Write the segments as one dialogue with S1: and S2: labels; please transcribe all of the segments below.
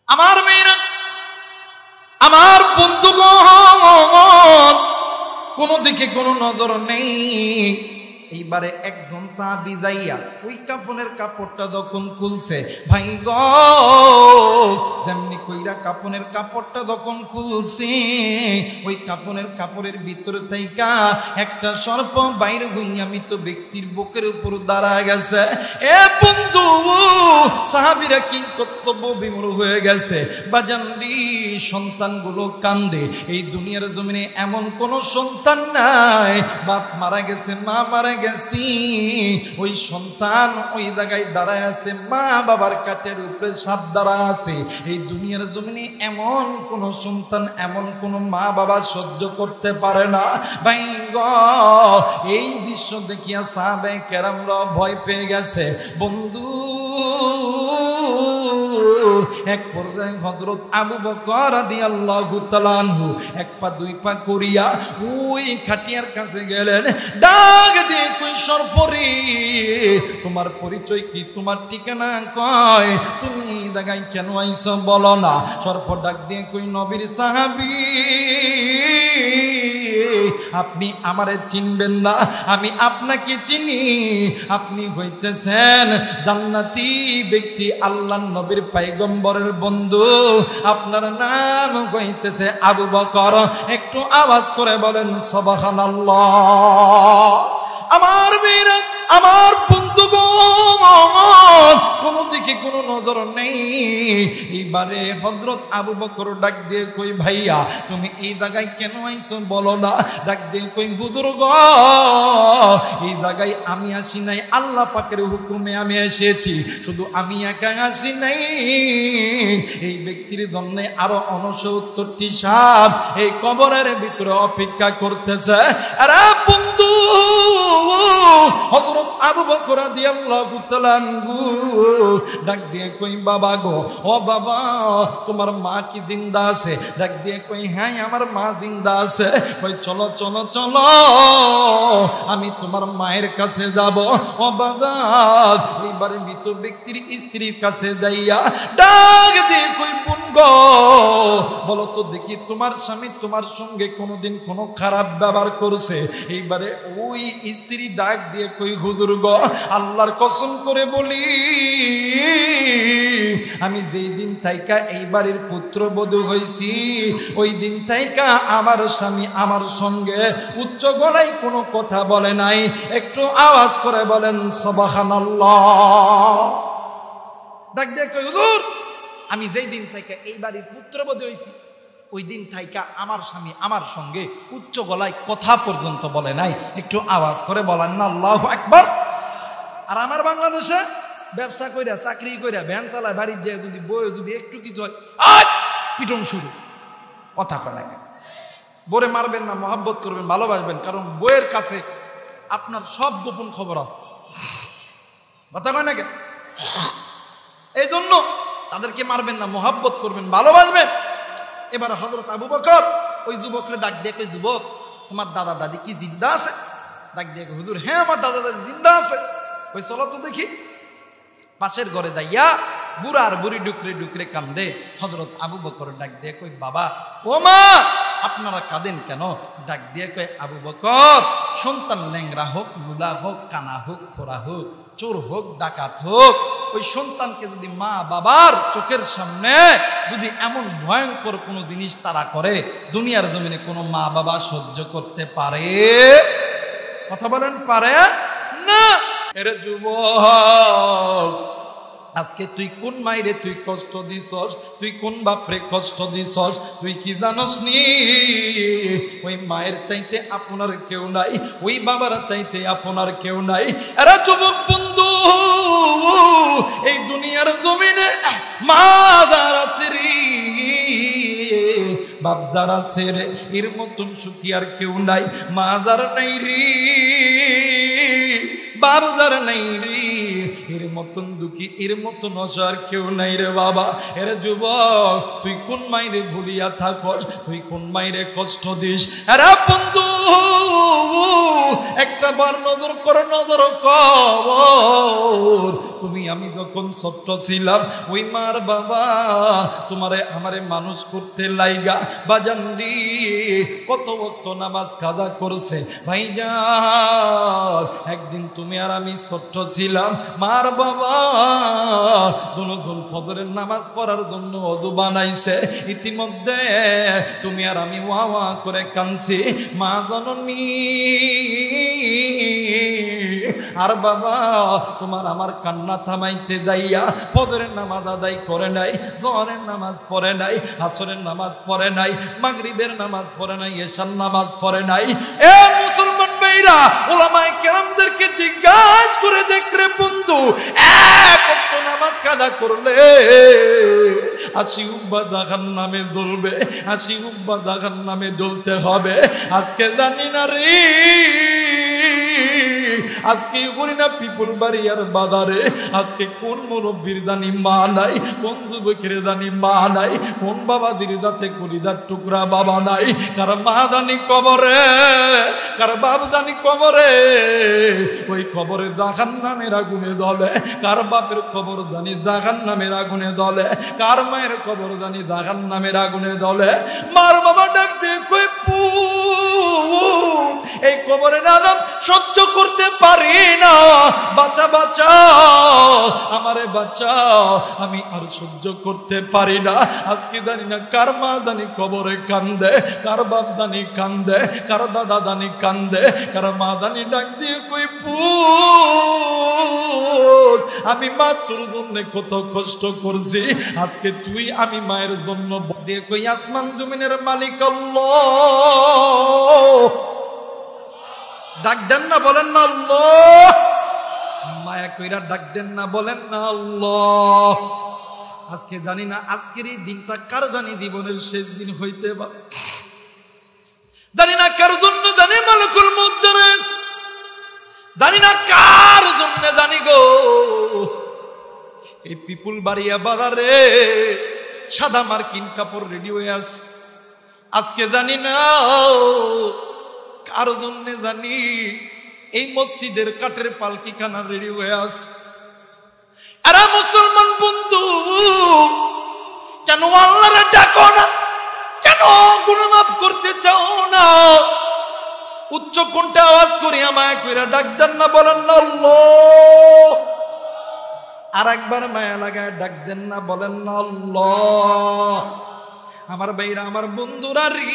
S1: আমার মেয়েরা, আমার বন্ধুগণ, কোন দিকে কোনো নজর নেই। এইবারে একজন সাহাবী যাইয়া ওই কাপনের কাপড়টা যখন খুলছে, ভাই গো, যেমনি কইরা কাপনের কাপড়টা যখন খুলছে, ওই কাপনের কাপড়ের ভিতরে থাইকা একটা সর্প বাইর হইয়া মৃত ব্যক্তির বুকের উপর দাঁড়ায় গেছে। এ বন্ধু, সাহাবীরা কি কর্তব্য বিমূঢ় হয়ে গেছে। বাজানরি, সন্তানগুলো কান্দে। এই দুনিয়ার জমিনে এমন কোন সন্তান নাই, বাপ মারা গেছে, মা মারা গেছি, ওই সন্তান ওই জায়গায় দাঁড়ায় আছে, মা বাবার কাটের উপরে সাপ দাঁড়ায় আছে। এই দুনিয়ার জমিনে এমন কোন সন্তান, এমন কোন মা বাবা সহ্য করতে পারে না। ভাই গো, এই দৃশ্য দেখিয়া সাহাবায়ে কেরামরা ভয় পেয়ে গেছে। বন্ধু, এক পর্যায়ে হযরত আবু বকর রাদিয়াল্লাহু তাআলা আনহু এক পা দুই পা করিয়া ওই খাটিয়ার কাছে গেলেন। ডাক দিয়ে কই, সর্পরে, তোমার পরিচয় কি, তোমার ঠিকানা কয়, তুমি জায়গায় কেন আইছো বলো না। সর্প ডাক দিয়ে কই, নবীর সাহাবী, আপনি আমারে চিনবেন না, আমি আপনাকে চিনি। আপনি হইতেছেন জান্নাতি ব্যক্তি, আল্লাহর নবীর পয়গম্বরের বন্ধু। আপনার নাম হইতেছে আবু বকর। একটু আওয়াজ করে বলেন সুবহানাল্লাহ। আমার মেয়েরা, আমার বন্ধুগণ, কোন দিকে কোনো নজর নেই। এইবারে হযরত আবু বকর ডাক দিয়ে কই, ভাইয়া তুমি এই জায়গায় কেন আইছো বলো না। ডাক দিয়ে কই, হুজুর গো, এই জায়গায় আমি আসি নাই, আল্লাহ পাকের হুকুমে আমি এসেছি। শুধু আমি একা আসি নাই, এই ব্যক্তির জন্য আরো 69টি সাপ এই কবরের ভিতরে অপেক্ষা করতেছে। আরে বন্ধু, হযরত আবু বকর রাদিয়াল্লাহু তাআলা আনহু ডাক দিয়ে কই, বাবা গো, ও বাবা, তোমার মা কি জিন্দা আছে? ডাক দিয়ে কই, হ্যাঁ আমার মা জিন্দা আছে। কই, চলো চলো চলো, আমি তোমার মায়ের কাছে যাব। ও বাবা, এইবারে মৃত ব্যক্তির স্ত্রীর কাছে যাইয়া ডাক দিয়ে কই, বোন গো, বলো তো দেখি, তোমার স্বামী তোমার সঙ্গে কোনোদিন কোনো খারাপ ব্যবহার করছে? এইবারে ওই স্ত্রী ডাক দিয়ে কই, হুজুর গো, আল্লাহর কসম করে বলি, আমি যেই দিন থাইকা এই বাড়ির পুত্রবধূ হইছি, ওই দিন থাইকা আমার স্বামী আমার সঙ্গে উচ্চ গলায় কোনো কথা বলে নাই। একটু আওয়াজ করে বলেন সুবহানাল্লাহ। ডাক দিয়ে কই, হুজুর, আমি যেই দিন থাইকা এই বাড়ির পুত্রবধূ হইছি, ওই দিন থাইকা আমার স্বামী আমার সঙ্গে উচ্চ গলায় কথা পর্যন্ত বলে নাই। একটু আওয়াজ করে বলেন না আল্লাহু আকবার। আর আমার বাংলাদেশে ব্যবসা কইরা, চাকরি কইরা, ভ্যান চালায়, বাড়ির যে যদি বই যদি একটু কিছু হয়, পিটন শুরু। কথা কয় না কেন? বরে মারবেন না, মহাব্বত করবেন, ভালোবাসবেন, কারণ বইয়ের কাছে আপনার সব গোপন খবর আছে। কথা কয় না কেন? এই জন্য তাদেরকে মারবেন না, মহাব্বত করবেন, ভালোবাসবেন। এবার হযরত আবু বকর ওই যুবককে ডাক দিয়ে কই, যুবক, তোমার দাদা দাদি কি জিন্দা আছে? ডাক দিয়ে, হুজুর, হ্যাঁ আমার দাদা দাদি জিন্দা আছে। কই, চলো তো দেখি। পাশের ঘরে যাইয়া বুড়া আর বুড়ি ডুকরে ডুকরে কান্দে। হযরত আবু বকর ডাক দিয়ে কই, বাবা, ও মা, আপনারা কাঁদেন কেন? ডাক দিয়ে কই, আবু বকর, সন্তান ল্যাংরা হোক, লুলা হোক, কানা হোক, খোরা হোক, চোর হোক, ডাকাত হোক, ওই সন্তানকে যদি মা বাবার চোখের সামনে যদি এমন ভয়ঙ্কর কোনো জিনিস তারা করে, দুনিয়ার জমিনে কোনো মা বাবা সহ্য করতে পারে? কথা বলেন, পারে না? এরে যুবক, আজকে তুই কোন মাইরে তুই কষ্ট দিছস, তুই কোন বাপরে কষ্ট দিছস, তুই কি জানস নি? ওই মায়ের চাইতে আপনার কেউ নাই, ওই বাবার চাইতে আপনার কেউ নাই। আরে যুবক বন্ধু, এই দুনিয়ার জমিনে মা যারা রে, বাপ যারা ছেড়ে, এর মতন সুখী আর কেউ নাই। মা যারা নাই রে, বাপ যারা নাই রে, এর মতন দুঃখী, এর মতন অসার কেউ নাই রে বাবা। এর যুবক, তুই কোন মাইরে ভুলিয়া থাকস, তুই কোন মাইরে কষ্ট দিস? আরে বন্ধু, একটা বার নজর কর, নজর কর, তুমি আমি যখন ছোট্ট ছিলাম ওই মার বাবা তোমারে আমারে মানুষ করতে লাইগা বাজানরি কত ওয়াক্ত নামাজ কাজা করছে ভাইজান। একদিন তুমি আর আমি ছোট্ট ছিলাম, মার বাবা দুজন ফজরের নামাজ পড়ার জন্য ওযু বানাইছে। ইতিমধ্যে তুমি আর আমি ওয়া ওয়া করে কাঁদছি, মা জননী আর বাবা তোমার আমার কান্না থামাইতে যাইয়া ফজরের নামাজ আদায় করে নাই, জোহরের নামাজ পড়ে নাই, আসরের নামাজ পড়ে নাই, মাগরিবের নামাজ পড়ে নাই, এশার নামাজ পড়ে নাই। এ মুসলমান ভাইরা, উলামায়ে কেরামদেরকে জিজ্ঞাসা করে দেখ রে বন্ধু, এক ওয়াক্ত নামাজ কাজা করলে 80 উব্বা জাহান্নামে জ্বলবে, 80 উব্বা জাহান্নামে জ্বলতে হবে। আজকে জানি না রে, আজকে করি না পিপুল বাড়িয়ার বাজারে, আজকে কোন মুরব্বীর দানি মা নাই, কোন যুবকের দানি মা নাই, কোন বাবা দিদাতে কলিদার টুকরা বাবা নাই, কার মা দানি কবরে, কার বাপ দানি কবরে, ওই কবরে জাহান্নামের আগুনে জ্বলে, কার বাপের কবর জানি জাহান্নামের আগুনে জ্বলে, কার মায়ের কবর জানি জাহান্নামের আগুনে জ্বলে। মার বাবা ডাক দিয়ে কই পু এই কবরের আযাব সহ্য করতে পারি না, বাঁচা বাঁচা আমারে বাঁচাও, আমি আর সহ্য করতে পারি না। আজকে জানি না কার মা জানি কবরে কান্দে, কার বাপ জানি কান্দে, কার দাদা জানি কান্দে, কার মা জানি ডাক দিয়ে কই পুত আমি মা তোর জন্য কত কষ্ট করছি, আজকে তুই আমি মায়ের জন্য দিয়ে কই আসমান জমিনের মালিক আল্লাহ। ডাক দেন না, বলেন না আল্লাহ। মায়া কইরা ডাক দেন না, বলেন না আল্লাহ। আজকে জানি না আজকের এই দিনটা কার জানি জীবনের শেষ দিন হইতে বা জানি না কার জন্য জানি মালাকুল মউত দরজ, জানি না কার জন্য জানি গো। এই পিপুল বাড়িয়া বাজারে সাদা মার্কিন কাপড় রেডি হয়ে আছে, আজকে জানি না কার জন্য জানি এই মসজিদের কাঠের পালকি খানা রেডি হয়ে আছে। আরে মুসলমান বন্ধু, কেন আল্লাহরে ডাকো না, কেন গুনাহ মাফ করতে চাও না? উচ্চ কণ্ঠে আওয়াজ করি আমায় কইরা ডাক দেন না, বলেন না আল্লাহ। আর একবার মায়া লাগায় ডাক দেন না, বলেন না আল্লাহ। আমার ভাইরা, আমার বন্ধুরা রে,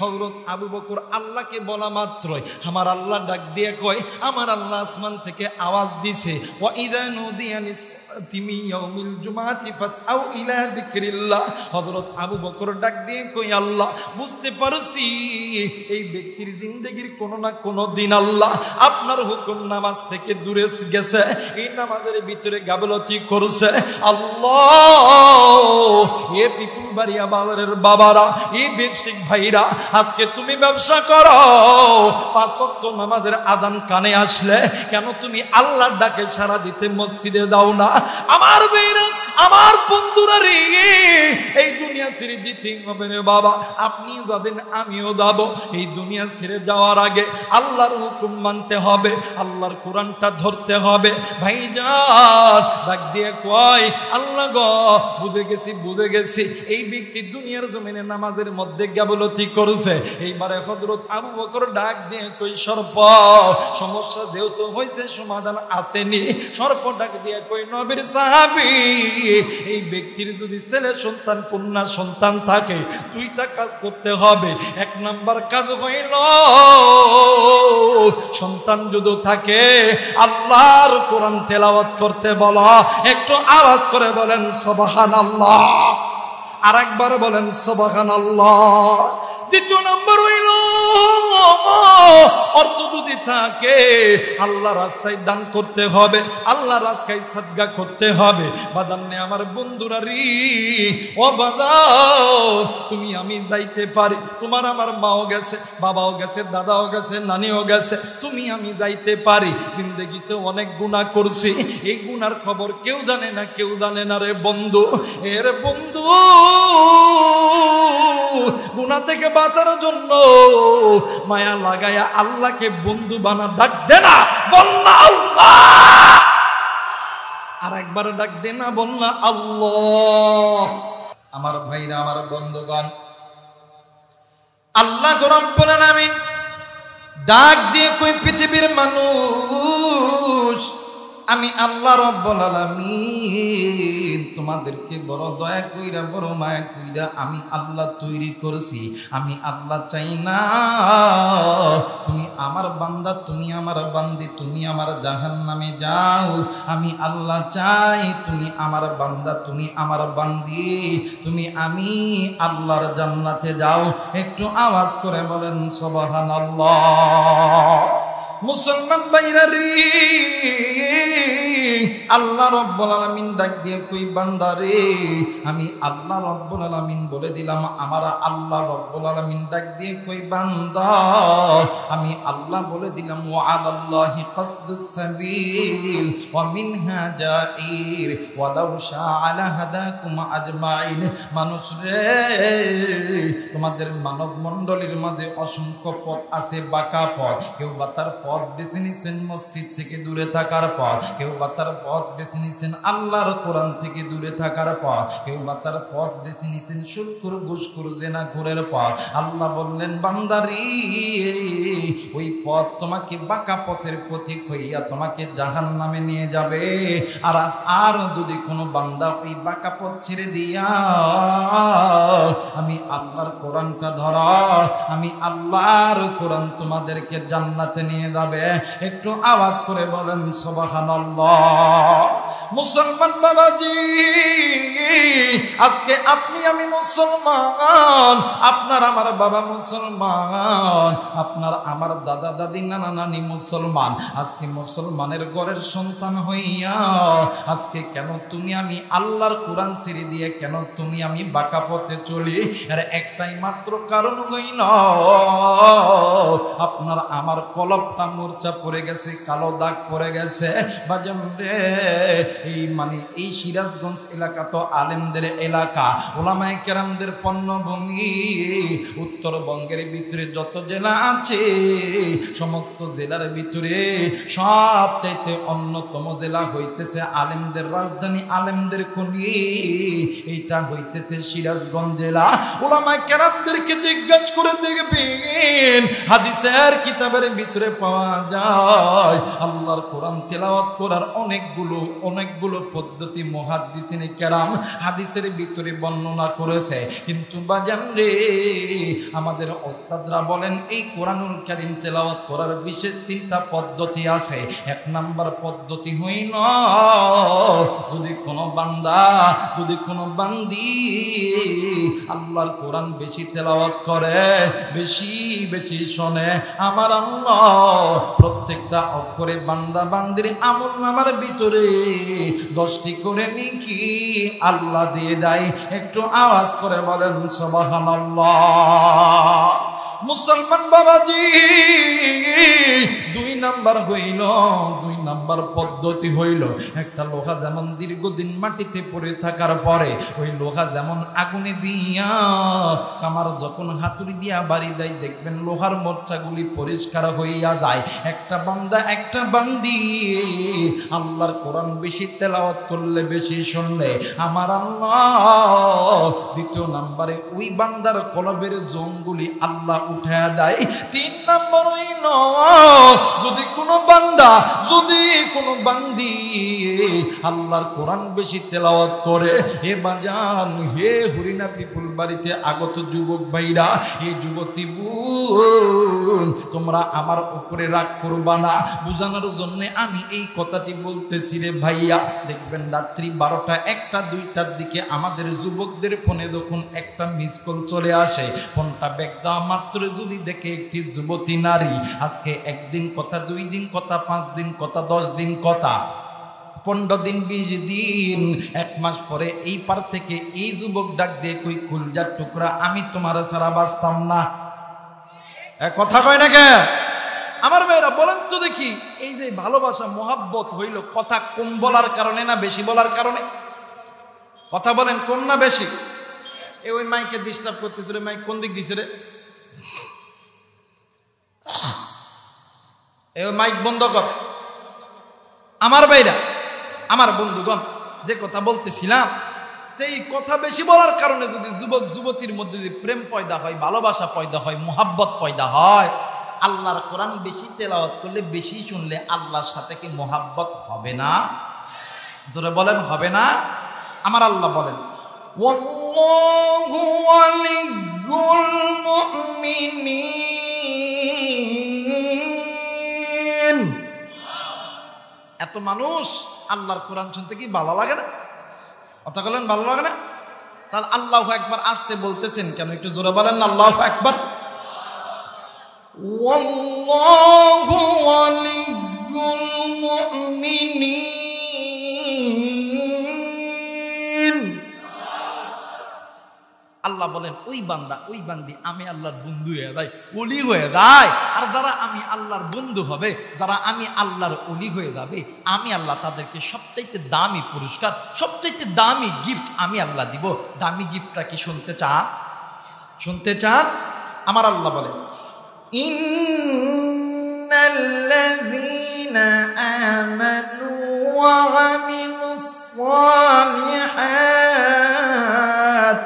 S1: হযরত আবু বকর আল্লাহকে বলা মাত্রই আমার আল্লাহ ডাক দিয়ে কয়, আমার আল্লাহ আসমান থেকে আওয়াজ দিছে, ওয়া ইযা নুদিয়া লিস-সালাতি মিন ইয়াউমিল জুমআতি ফাসআউ ইলা যিকরিল্লাহ। হযরত আবু বকর ডাক দিয়ে কয়, আল্লাহ বুঝতে পারছি এই ব্যক্তির জিন্দেগির কোনো না কোনো দিন আল্লাহ আপনার হুকুম নামাজ থেকে দূরে গেছে, এই নামাজের ভিতরে গাফলতি করছে। আল্লাহ, এ পিপুল বাড়িয়া বাবারা, এই ব্যবসায়িক ভাইরা, আজকে তুমি ব্যবসা করো, 5 ওয়াক্ত নামাজের আযান কানে আসলে কেন তুমি আল্লাহর ডাকে সাড়া দিতে মসজিদে যাও না? আমার ভাইরা, আমার বন্ধুরা রে, এই দুনিয়া ছেড়ে দিতে হবে রে বাবা, আপনিও যাবেন আমিও যাব। এই দুনিয়া ছেড়ে যাওয়ার আগে আল্লাহর হুকুম মানতে হবে, আল্লাহর কোরআনটা ধরতে হবে। ভাইজান ডাক দিয়ে কয়, আল্লাহ গো বুঝে গেছি, বুঝে গেছি এই ব্যক্তি দুনিয়ার জমিনে নামাজের মধ্যে গাফলতি করেছে। এইবারে হযরত আবু বকর ডাক দিয়ে কই, সর্প সমস্যা যেহেতু হয়েছে সমাধান আসেনি। সর্প ডাক দিয়ে কই, নবীর সাহাবী, এই ব্যক্তির যদি ছেলে সন্তান কন্যা সন্তান থাকে 2টা কাজ করতে হবে। 1 নাম্বার কাজ হইল, সন্তান যদি থাকে আল্লাহর কোরআন তেলাওয়াত করতে বলো, একটু আওয়াজ করে বলেন সুবহানাল্লাহ, আর একবার বলেন সুবহানাল্লাহ। 2 নম্বর হইল, অর্থ যদি থাকে আল্লাহ রাস্তায় দান করতে হবে, আল্লাহ রাস্তায় সাদকা করতে হবে। বাদান্নে আমার বন্ধুরা রে, ও বাদা তুমি আমি যাইতে পারি, তোমার আমার মাও গেছে, বাবাও গেছে, দাদাও গেছে, নানিও গেছে, তুমি আমি যাইতে পারি। জিন্দেগিতে অনেক গুনাহ করছি, এই গুনার খবর কেউ জানে না, কেউ জানে না রে বন্ধু। এর বন্ধু, গুনাহ থেকে বাঁচার জন্য মায়া লাগায়া আল্লাহকে বন্ধু বানা, ডাক দে না, বল না আল্লাহ। আর একবার ডাক দে না বললা আল্লাহ। আমার ভাইরা, আমার বন্ধুগণ, আল্লাহ রাব্বুল আলামিন ডাক দিয়ে কই পৃথিবীর মানুষ, আমি আল্লাহ রাব্বুল আলামিন তোমাদেরকে বড় দয়া কইরা বড় মায়া কইরা আমি আল্লাহ তৈরি করছি। আমি আল্লাহ চাই না তুমি আমার বান্দা, তুমি আমার বান্দি, তুমি আমার জাহান্নামে যাও। আমি আল্লাহ চাই তুমি আমার বান্দা, তুমি আমার বান্দি, তুমি আমি আল্লাহর জান্নাতে যাও। একটু আওয়াজ করে বলেন সুবহানাল্লাহ। মুসলমান ভাইরা রে, আল্লাহ রাব্বুল আলামিন ডাক দিয়ে কই বান্দা রে, আমি আল্লাহ রাব্বুল আলামিন বলে দিলাম। আমার আল্লাহ রাব্বুল আলামিন ডাক দিয়ে কই বান্দা, আমি আল্লাহ বলে দিলাম ওয়া আলাল্লাহি কাসদুস সাবিল ওয়া মিনহা জাইর ওয়ালাউ শাআ লাহাদাকুম আজমাইন। মানুষ রে, তোমাদের মানব মণ্ডলীর মাঝে অসংখ্য পথ আছে, বাঁকা পথ। কেউ বা তার পথ বেছে নিছেন মসজিদ থেকে দূরে থাকার পথ, কেউ বা তার পথ বেছে নিছেন আল্লাহর কোরআন থেকে দূরে থাকার পথ, কেউ বা তার পথ বেছে নিছেন সুদখোর, ঘুষখোর, জেনাখোরের পথ। আল্লাহ বললেন বান্দারি, ওই পথ তোমাকে বাঁকা পথের পথিক হইয়া তোমাকে জাহান্নামে নিয়ে যাবে। আর যদি কোনো বান্দা ওই বাঁকা পথ ছেড়ে দিয়া আমি আল্লাহর কোরআনটা ধরা, আমি আল্লাহর কোরআন তোমাদেরকে জান্নাতে নিয়ে যাবে। একটু আওয়াজ করে বলেন সুবহানাল্লাহ। মুসলমান বাবাজি, আজকে আপনি আমি মুসলমান, আপনার আমার বাবা মুসলমান, আপনার আমার দাদা দাদি নানা নানি মুসলমান। আজকে মুসলমানের ঘরের সন্তান হইয়া আজকে কেন তুমি আমি আল্লাহর কোরআন ছেড়ে দিয়ে কেন তুমি আমি বাঁকা পথে চলি? আর একটাই মাত্র কারণ হইল আপনার আমার কলবটা মূর্ছা পড়ে গেছে, কালো দাগ পড়ে গেছে। বাজান রে, এই সিরাজগঞ্জ এলাকা তো আলেমদের এলাকা, ওলামায়ে কেরামদের পণ্যভূমি। উত্তরবঙ্গের ভিতরে যত জেলা আছে সমস্ত জেলার ভিতরে সবচাইতে অন্যতম জেলা হইতেছে আলেমদের রাজধানী, আলেমদের খনি, এইটা হইতেছে সিরাজগঞ্জ জেলা। ওলামায়ে কেরামদেরকে জিজ্ঞাসা করে দেখবেন হাদিসের কিতাবের ভিতরে পাওয়া যায় আল্লাহর কোরআন তেলাওয়াত করার অনেকগুলো পদ্ধতি মুহাদ্দিসিনে কেরাম হাদিসের ভিতরে বর্ণনা করেছে। কিন্তু বাজান রে, আমাদের ওস্তাদরা বলেন এই কোরআনুল কারীম তেলাওয়াত করার বিশেষ 3টা পদ্ধতি আছে। 1 নাম্বার পদ্ধতি হইল যদি কোনো বান্দা, যদি কোনো বান্দি আল্লাহর কোরআন বেশি তেলাওয়াত করে, বেশি বেশি শোনে, আমার আল্লাহ প্রত্যেকটা অক্ষরে বান্দা বান্দির আমলনামার ভিতরে 10টি করে নেকি আল্লাহ দিয়ে দেয়। একটু আওয়াজ করে বলেন সুবহানাল্লাহ। মুসলমান বাবাজি, 2 নাম্বার পদ্ধতি হইল একটা লোহা যেমন দীর্ঘদিন মাটিতে পড়ে থাকার পরে ওই লোহা যেমন আগুনে দিয়া কামার যখন হাতুড়ি দিয়া বাড়ি দেয় দেখবেন লোহার মোর্চাগুলি পরিষ্কার হইয়া যায়। একটা বান্দা, একটা বান্দি আল্লাহর কোরআন বেশি তেলাওয়াত করলে, বেশি শুনলে আমার আল্লাহ 2 নাম্বারে ওই বান্দার কলবের জংগুলি আল্লাহ উঠায়া দেয়। 3 নাম্বার হইল যদি কোনো বান্দা, যদি কোনো বান্দি আল্লাহর কোরআন বেশি তেলাওয়াত করে, হে বাজান, হে হরিণা পিপুল বাড়িতে আগত যুবক ভাইরা, হে যুবতী বোন, তোমরা আমার উপরে রাগ করবা না। বুঝানোর জন্য আমি এই কথাটি বলতেছি রে ভাইয়া। দেখবেন রাত্রি 12টা, 1টা, 2টার দিকে আমাদের যুবকদের ফোনে যখন একটা মিস কল চলে আসে, ফোনটা ব্যাক দেওয়া মাত্র যদি দেখে একটি যুবতী নারী আজকে 1 দিন কথা, 2 দিন কথা, 5 দিন কথা, 10 দিন কথা, 15 দিন, 20 দিন, 1 মাস পরে এই পার থেকে এই যুবক ডাক দিয়ে কই কুলজার টুকরা, আমি তোমার ছাড়া বাঁচতাম না। কথা কয় না কে? আমার মেয়েরা বলেন তো দেখি, এই যে ভালোবাসা মোহাব্বত হইল কথা কম বলার কারণে না বেশি বলার কারণে? কথা বলেন, কম না বেশি? ওই মাইকে ডিস্টার্ব করতেছিল, মাইক কোন দিক দিছে রে? মাইক বন্ধ কর। আমার ভাইরা, আমার বন্ধুগণ, যে কথা বলতেছিলাম, এই কথা বেশি বলার কারণে যদি যুবক যুবতীর মধ্যে যদি প্রেম পয়দা হয়, ভালোবাসা পয়দা হয়, মোহাব্বত পয়দা হয়, আল্লাহর কোরআন বেশি তেলাওয়াত করলে, বেশি শুনলে আল্লাহর সাথে কি মোহাব্বত হবে না? জোরে বলেন, হবে না? আমার আল্লাহ বলেন, ওয়াল্লাহু ওয়ালিয়্যুল মুমিনিন। এত মানুষ আল্লাহর কোরআন শুনতে কি ভালো লাগে না? কথা বলেন, ভালো লাগে না? তাহলে আল্লাহু আকবার আসতে বলতেছেন কেন? একটু জোরে বলেন না, আল্লাহু আকবার। ওয়াল্লাহু ওয়ালিয়্যুল মুমিনিন। আল্লাহ বলেন, ওই বান্দা, ওই বান্দি আমি আল্লাহর বন্ধু হয়ে যায়, ওলি হয়ে যায়। আর যারা আমি আল্লাহর বন্ধু হবে, যারা আমি আল্লাহর ওলি হয়ে যাবে, আমি আল্লাহ তাদেরকে সবচাইতে দামি পুরস্কার, সবচাইতে দামি গিফট আমি আল্লাহ দিব। দামি গিফটটা কি শুনতে চান? শুনতে চান? আমার আল্লাহ বলেন, ইন্নাল্লাযীনা আমানু ওয়া আমিলুস সালিহাত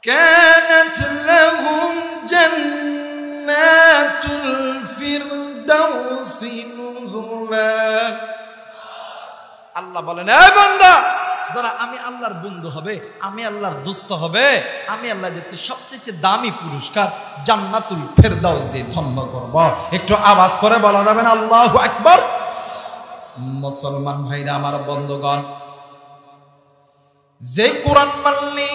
S1: كانت لهم جنات الفردوس نزلا। আল্লাহ বলেন, এই বান্দা, যারা আমি আল্লাহর বন্ধু হবে, আমি আল্লাহর দোস্ত হবে, আমি আল্লাহকে সবচেয়ে দামি পুরস্কার জান্নাতুল ফেরদাউস দিয়ে ধন্য করব। একটু আওয়াজ করে বলা যাবে না আল্লাহু আকবার? মুসলমান ভাইরা আমার, বন্ধুগণ, যে কোরআন মানলে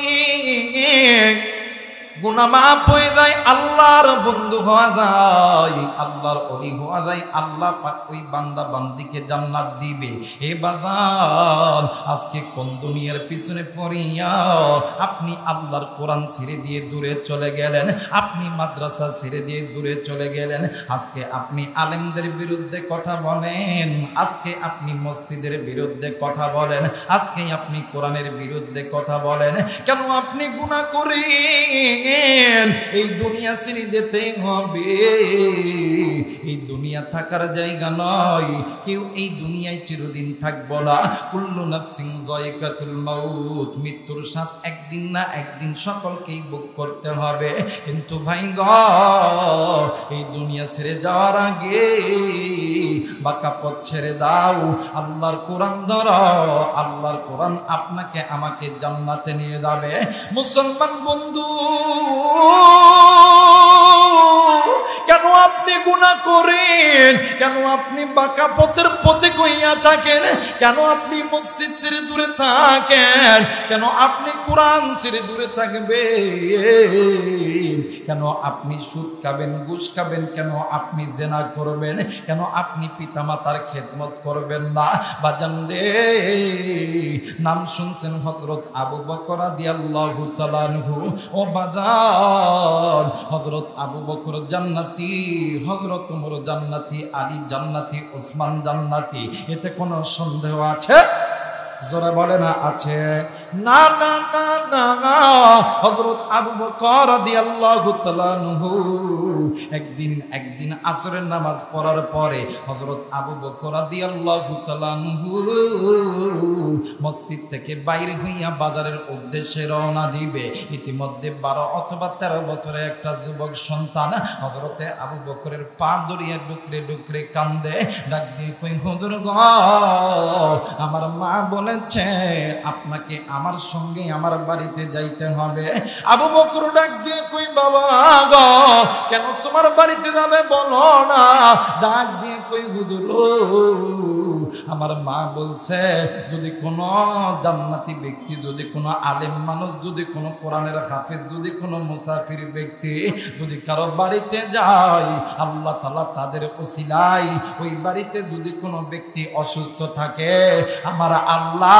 S1: গুনাহ মাফ হয়ে যায়, আল্লাহর বন্ধু হওয়া যায়, আল্লাহর ওলি হওয়া যায়, আল্লাহ পাক ওই বান্দা বান্দিকে জান্নাত দিবে। হে বাজার, আজকে কোন দুনিয়ার পিছনে পড়িয়া আপনি আল্লাহর কোরআন ছেড়ে দিয়ে দূরে চলে গেলেন, আপনি মাদ্রাসা ছেড়ে দিয়ে দূরে চলে গেলেন, আজকে আপনি আলেমদের বিরুদ্ধে কথা বলেন, আজকে আপনি মসজিদের বিরুদ্ধে কথা বলেন, আজকে আপনি কোরআনের বিরুদ্ধে কথা বলেন, কেন আপনি গুনাহ করেন? এই দুনিয়া ছেড়ে যেতে হবে, এই দুনিয়া থাকার জায়গা নয়, কেউ এই দুনিয়ায় চিরদিন থাকবো না। কুল্লু নাফসিন যায়কাতুল মাউত, মৃত্যুর স্বাদ একদিন না একদিন সকলকেই ভোগ করতে হবে। কিন্তু ভাই গো, এই দুনিয়া ছেড়ে যাওয়ার আগে বাঁকা পথ ছেড়ে দাও, আল্লাহর কোরআন ধরো, আল্লাহর কোরআন আপনাকে আমাকে জান্নাতে নিয়ে যাবে। মুসলমান বন্ধু, কেন আপনি গুনাহ করেন? কেন আপনি বাঁকা পথের পথে কইয়া থাকেন? কেন আপনি মসজিদ ছেড়ে দূরে থাকেন? কেন আপনি কোরআন ছেড়ে দূরে থাকবেন? কেন আপনি সুদ খাবেন, ঘুষ খাবেন? কেন আপনি জিনা করবেন? কেন আপনি পিতামাতার খেদমত করবেন না? বাজান রে, নাম শুনছেন হযরত আবু বকর রাদিয়াল্লাহু তাআলা আনহু। ও বাজান, হযরত আবু বকর জান্নাতি, হযরত ওমর জান্নাতি, আলী জান্নাতি, ওসমান জান্নাতি, এতে কোনো সন্দেহ আছে? জোরে বলে না আছে? না না না না না। হযরত আবু বকর রাদিয়াল্লাহু তাআলা আনহু একদিন আসরের নামাজ পড়ার পরে হযরত আবু বকর রাদিয়াল্লাহু তাআলা আনহু মসজিদ থেকে বাইরে হইয়া বাজারের উদ্দেশ্যে রওনা দিবে। ইতিমধ্যে 12 অথবা 13 বছরের একটা যুবক সন্তান হযরতে আবু বকরের পা ধরিয়া ডুকরে ডুকরে কান্দে, ডাক দিয়ে কই, হুজুর গো, আমার মা বলেছে আপনাকে আমার সঙ্গে আমার বাড়িতে যাইতে হবে। আবু বকর ডাক দিয়ে কই, বাবা গো, কেন তোমার বাড়িতে যাবে বলো না? ডাক দিয়ে কই, হুজুর আমার মা বলছে যদি কোনো জান্নাতি ব্যক্তি, যদি কোনো আলেম মানুষ, যদি কোনো কোরআনের হাফেজ, যদি কোনো মুসাফির ব্যক্তি যদি কারো বাড়িতে যায়, আল্লাহ তাআলা তাদের ওসিলায় ওই বাড়িতে যদি কোনো ব্যক্তি অসুস্থ থাকে, আমার আল্লাহ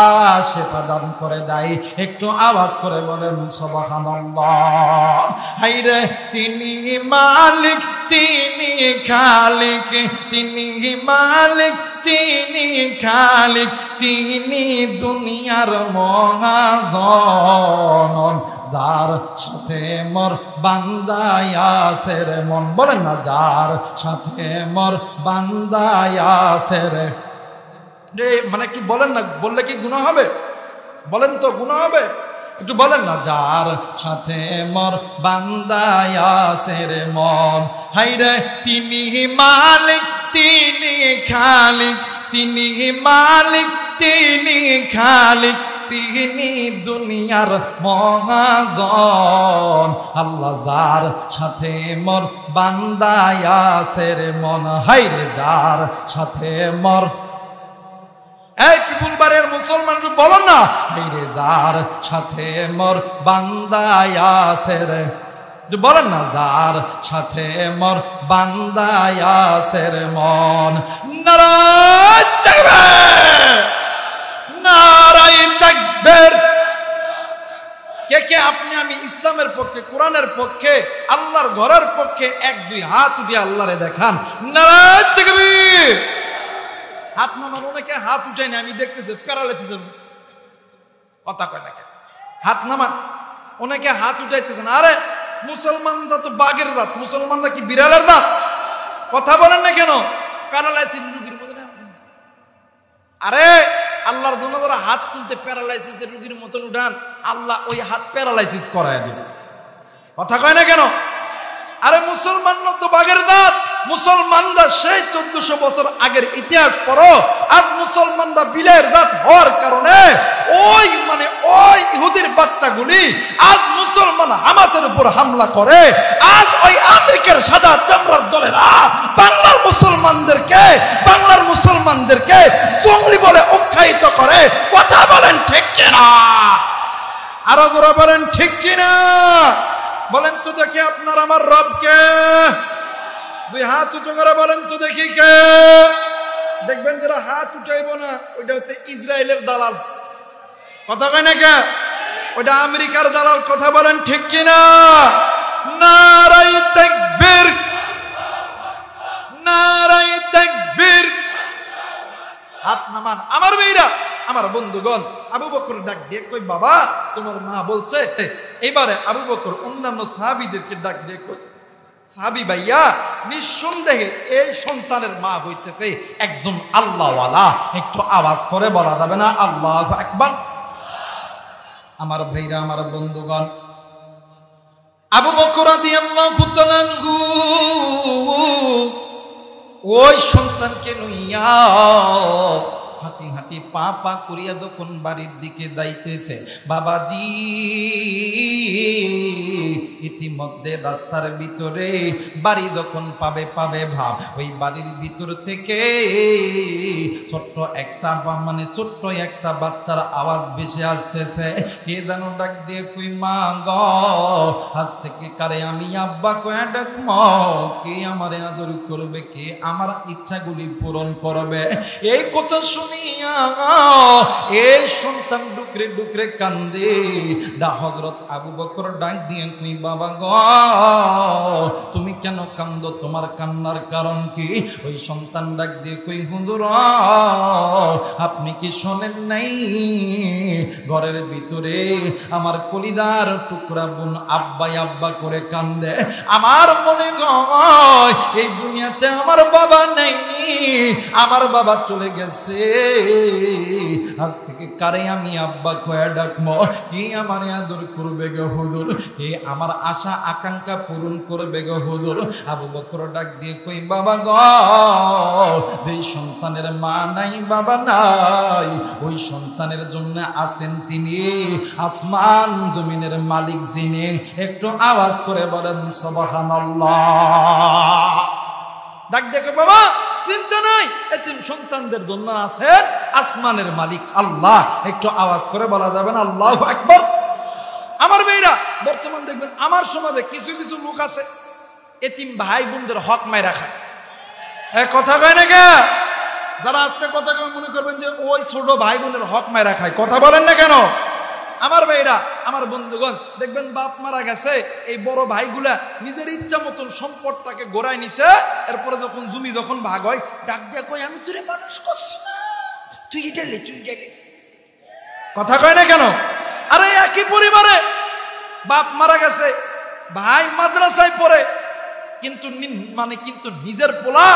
S1: সেবা দান করে দেয়। একটু আওয়াজ করে বলেন সুবহানাল্লাহ। হায়রে, তিনি মালিক, তিনি খালিক, তিনি মালিক, তিনি খালিক, তিনি দুনিয়ার মহাজন, যার সাথে মোর বান্দায় আছে রে মন। বলেন না, যার সাথে মোর বান্দায় আছে রে। মানে একটু বলেন না, বললে কি গুনাহ হবে? বলেন তো, গুনাহ হবে? একটু বলেন না। যার সাথে মোর বান্দায় আছে রে মন, হাইরে তিনি মালিক তিনি খালিক, তিনি মালিক তিনি খালিক, তিনি দুনিয়ার মহাজন। আল্লাহ যার সাথে মোর বান্দায় আছে রে মন, হাইরে যার সাথে মোর, এই পিপুলবাড়ির মুসলমান বলো না, হাইরে যার সাথে মোর বান্দায় আছে রে, বলেন না, যার সাথে মোর বান্দায় আছে রে মন। নারায়ে তাকবীর, নারায়ে তাকবীর। কে কে আপনি আমি ইসলামের পক্ষে, কোরআনের পক্ষে, আল্লাহর ঘরের পক্ষে? এক দুই হাত উঠিয়ে আল্লাহরে দেখান। নারায়ে তাকবীর। হাত নামান। অনেকে হাত উঠায়নি, আমি দেখতেছি প্যারালাইসিস কথা কয় না। হাত নামান। অনেকে হাত উঠাইতেছেন। আরে মুসলমানরা তো বাঘের জাত, মুসলমানরা কি বিড়ালের জাত? কথা বলেন না কেন? প্যারালাইসিস রোগীর মতো। আরে আল্লাহর জন্য যারা হাত তুলতে প্যারালাইসিসের রোগীর মতন উঠান, আল্লাহ ওই হাত প্যারালাইসিস করায় দিবে। কথা কয় না কেন? আরে মুসলমান তো বাঘের জাত। মুসলমানরা সেই 1400 বছর আগের ইতিহাস পড়ো, আজ মুসলমানরা বিলের জাত হওয়ার কারণে ওই ইহুদির বাচ্চাগুলি আজ মুসলমান হামাসের উপর হামলা করে। আজ ওই আমেরিকার সাদা চামড়ার দলেরা বাংলার মুসলমানদেরকে জঙ্গলি বলে উৎসাহিত করে। কথা বলেন ঠিক কিনা? আরো জোরে বলেন ঠিক কিনা? বলেন তো দেখি আপনার আমার রবকে। দুই হাত উঁচু করে বলেন তো দেখি কে? দেখবেন যারা হাত উঠাইব না, ওইটা হচ্ছে ইসরায়েলের দালাল। কথা কয় না কে? ওইটা আমেরিকার দালাল। কথা বলেন ঠিক কিনা? নারায়ে তাকবীর, নারায়ে তাকবীর। হাত নামান। আমার মেয়েরা, আমার বন্ধুগণ, আবু বকর ডাক দিয়ে কই, বাবা তোমার মা বলছে। এবারে আবু বকর অন্যান্য সাহাবীদেরকে ডাক দিয়ে কই, সাহাবী ভাইয়া, নিঃসন্দেহে এই সন্তানের মা হইতেছে একজন আল্লাহওয়ালা। একটু আওয়াজ করে বলা যাবে না আল্লাহু আকবার? আমার ভাইরা, আমার বন্ধুগণ, আবু বকর রাদিয়াল্লাহু তাআলা আনহু ওই সন্তানকে লইয়া হাঁটি হাঁটি পা পা করিয়া যখন বাড়ির দিকে যাইতেছে, বাবাজি ইতিমধ্যে রাস্তার ভিতরে বাড়ি যখন পাবে ভাব, ওই বাড়ির ভিতর থেকে ছোট্ট একটা বাচ্চার আওয়াজ ভেসে আসতেছে। কে যেন ডাক দিয়ে কই, মা গ আজ থেকে কারে আমি আব্বা কয়া ডাকম, কে আমারে আদর করবে, কে আমার ইচ্ছাগুলি পূরণ করবে। এই কথা শুনিয়া এই সন্তান ডুকরে ডুকরে কান্দে। হযরত আবু বকর ডাক দিয়ে কই, বাবা গ তুমি কেন কান্দো, তোমার কান্নার কারণ কি? ওই সন্তান ডাক দিয়ে কই, হুজুর আপনি কি শোনেন নাই, ঘরের ভিতরে আমার কলিদার টুকরা বোন আব্বা করে কান্দে। আমার মনে হয় এই দুনিয়াতে আমার বাবা নেই, আমার বাবা চলে গেছে। আজ থেকে কারে আমি আব্বা কয়া ডাকবো, কে আমার আদর করবে গো হুজুর, কে আমার আশা আকাঙ্ক্ষা পূরণ করবে গো হুজুর। আবু বকর ডাক দিয়ে কই, বাবা গো যেই সন্তানের মা নাই বাবা নাই, ওই সন্তানের জন্য আছেন তিনি আসমান জমিনের মালিক যিনি। একটু আওয়াজ করে বলেন সুবহানাল্লাহ। ডাক দেখো, বাবা চিন্তা নাই, এতিম সন্তানদের জন্য আছেন আসমানের মালিক আল্লাহ। একটু আওয়াজ করে বলা যাবে না আল্লাহু আকবার? আমার মেয়েরা, বর্তমান দেখবেন আমার সমাজে কিছু কিছু লোক আছে এতিম ভাই বোনদের হক মাইরা খায়। কথা কয় না কে? যারা আস্তে কথা কয় মনে করবেন যে ওই ছোট ভাই বোনের হক মাইরা খায়। কথা বলেন না কেন? আমার ভাইরা, আমার বন্ধুগণ, দেখবেন বাপ মারা গেছে, এই বড় ভাইগুলা নিজের ইচ্ছা মতন সম্পদটাকে গোড়ায় নিছে। এরপরে যখন জমি যখন ভাগ হয়, ডাক দিয়া কই, আমি তোরে মানুষ করছি না, তুই গেলে। কথা কয় না কেন? আরে একই পরিবারে বাপ মারা গেছে, ভাই মাদ্রাসায় পড়ে, কিন্তু নিজের পোলা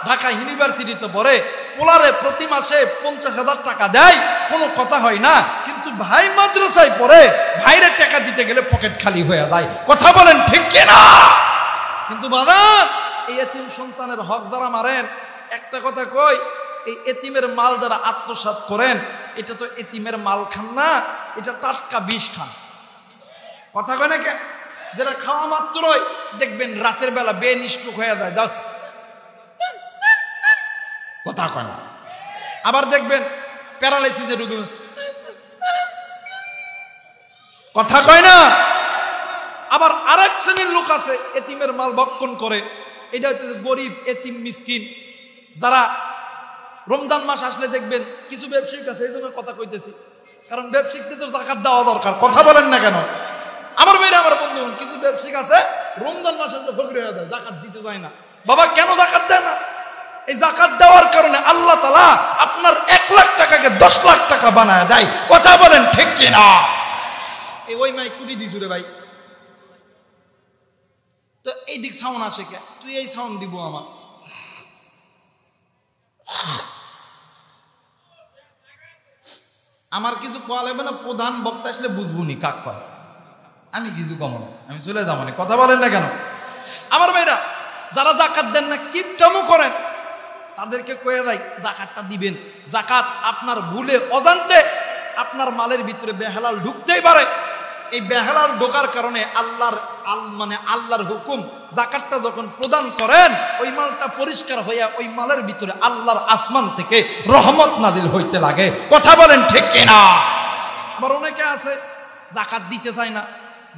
S1: ঢাকা ইউনিভার্সিটিতে পড়ে, পোলারে প্রতি মাসে 50,000 টাকা দেয়, কোনো কথা হয় না। কিন্তু ভাই মাদ্রাসায় পড়ে, ভাইরে টাকা দিতে গেলে পকেট খালি হয়ে যায়। কথা বলেন ঠিক কিনা? কিন্তু বাবা, এই এতিম সন্তানের হক যারা মারেন, একটা কথা কই, এই এতিমের মাল যারা আত্মসাৎ করেন, এটা তো এতিমের মাল খান না, এটা টাটকা বিষ খান। কথা কয় না কে? যারা খাওয়া মাত্রই দেখবেন রাতের বেলা বেনিষ্ঠুক হয়ে যায়, কথা কয় না। আবার দেখবেন প্যারালাইসিসে ঢুকে, কথা কয় না। আবার আরেক শ্রেণীর লোক আছে এতিমের মাল ভক্ষণ করে, এটা হচ্ছে গরিব এতিম মিসকিন, যারা রমজান মাস আসলে দেখবেন কিছু ব্যবসায়িক আছে, এই জন্য কথা কইতেছি, কারণ ব্যবসায়িকদের তো যাকাত দেওয়া দরকার। কথা বলেন না কেন? আমার মেয়েরা, আমার বন্ধু, কিছু ব্যবসায়িক আছে রমজান মাস আসলে ফকির হয়ে যায়, যাকাত দিতে যায় না। বাবা কেন যাকাত দেয় না? এই যাকাত দেওয়ার কারণে আল্লাহ তাআলা আপনার 1 লাখ টাকাকে 10 লাখ টাকা বানায় দেয়। কথা বলেন ঠিক কিনা? এই ওই মাই কুড়ি দিছু রে ভাই, তো এই দিক সাউন্ড আসে কে? তুই এই সাউন্ড দিব আমার। আমার কিছু কোয়া লাগবে না, প্রধান বক্তা আসলে বুঝবো নি কাক কয়। আমি কিছু কম না, আমি চলে যাবো না। কথা বলেন না কেন? আমার ভাইরা, যারা যাকাত দেন না, কিপটামো করেন, তাদেরকে কয়ে দেয় যাকাতটা দিবেন। যাকাত আপনার ভুলে অজান্তে আপনার মালের ভিতরে বেহালাল ঢুকতেই পারে। এই বেহালাল ঢোকার কারণে আল্লাহর হুকুম, যাকাতটা যখন প্রদান করেন, ওই মালটা পরিষ্কার হইয়া ওই মালের ভিতরে আল্লাহর আসমান থেকে রহমত নাজিল হইতে লাগে। কথা বলেন ঠিক কিনা? আবার অনেকে আছে যাকাত দিতে চায় না,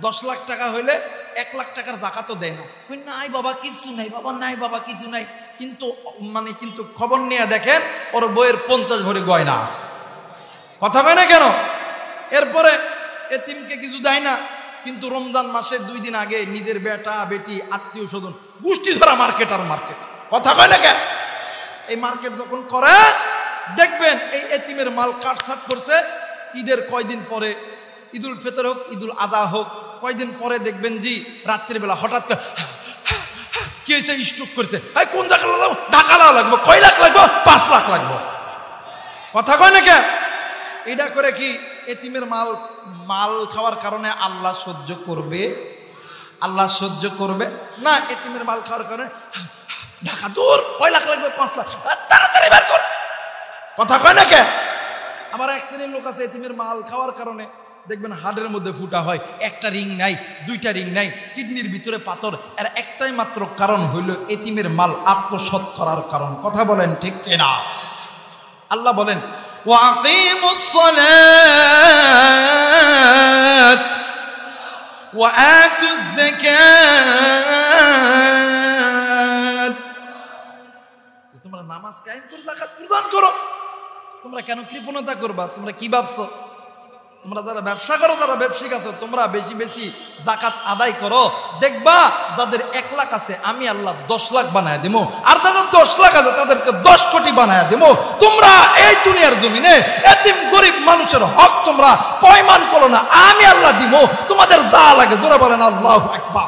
S1: 10 লাখ টাকা হইলে 1 লাখ টাকার যাকাতও দেয় না। কই নাই বাবা কিছু নাই, বাবা নাই বাবা কিছু নাই। কিন্তু খবর নিয়ে দেখেন ওর বইয়ের 50 ভরি গয়না আছে। কথা কয় না কেন? এরপরে এতিমকে কিছু দেয় না, কিন্তু রমজান মাসে 2 দিন আগে নিজের বেটা বেটি আত্মীয় স্বজন গোষ্ঠী ধরা মার্কেট। কথা কয় না কেন? এই মার্কেট যখন করে দেখবেন এই এতিমের মাল কাটছাট করছে, ঈদের কয়দিন পরে, ঈদুল ফিতর হোক, ঈদুল আদহা হোক, কয়দিন পরে দেখবেন জি রাত্রিবেলা হঠাৎ কি হয়েছে, স্ট্রোক করছে। কোন জায়গা ঢাকা লাগবো, কয় লাখ লাগবো, 5 লাখ লাগবো। কথা কয় না কেন? এটা করে কি এতিমের মাল খাওয়ার কারণে আল্লাহ সহ্য করবে? আল্লাহ সহ্য করবে না। এতিমের মাল খাওয়ার কারণে ঢাকা দূর, কয় লাখ লাগবে, 5 লাখ, তাড়াতাড়ি বের কর। কথা কয় না কেন? আবার এক শ্রেণীর লোক আছে এতিমের মাল খাওয়ার কারণে দেখবেন হাড়ের মধ্যে ফুটা হয়, 1টা রিং নাই, 2টা রিং নাই, কিডনির ভিতরে পাথর। এর একটাই মাত্র কারণ হইল এতিমের মাল আত্মসাৎ করার কারণ। কথা বলেন ঠিক কিনা? আল্লাহ বলেন ওয়াকিমুস সালাত ওয়া আতুজ যাকাত। তোমরা নামাজ কায়েম করে যাকাত প্রদান করো। তোমরা কেন কৃপণতা করবা? তোমরা কি ভাবছো? তোমরা যারা ব্যবসা করো, যারা ব্যবসায়িক আছো, তোমরা বেশি বেশি যাকাত আদায় করো। দেখবা যাদের 1 লাখ আছে আমি আল্লাহ 10 লাখ বানায় দেবো, আর যাদের 10 লাখ আছে তাদেরকে 10 কোটি বানায় দেবো। তোমরা এই দুনিয়ার জমিনে এতিম গরিব মানুষের হক তোমরা পয়মান করো না, আমি আল্লাহ দিব তোমাদের যা লাগে। জোরে বলেন আল্লাহু আকবার।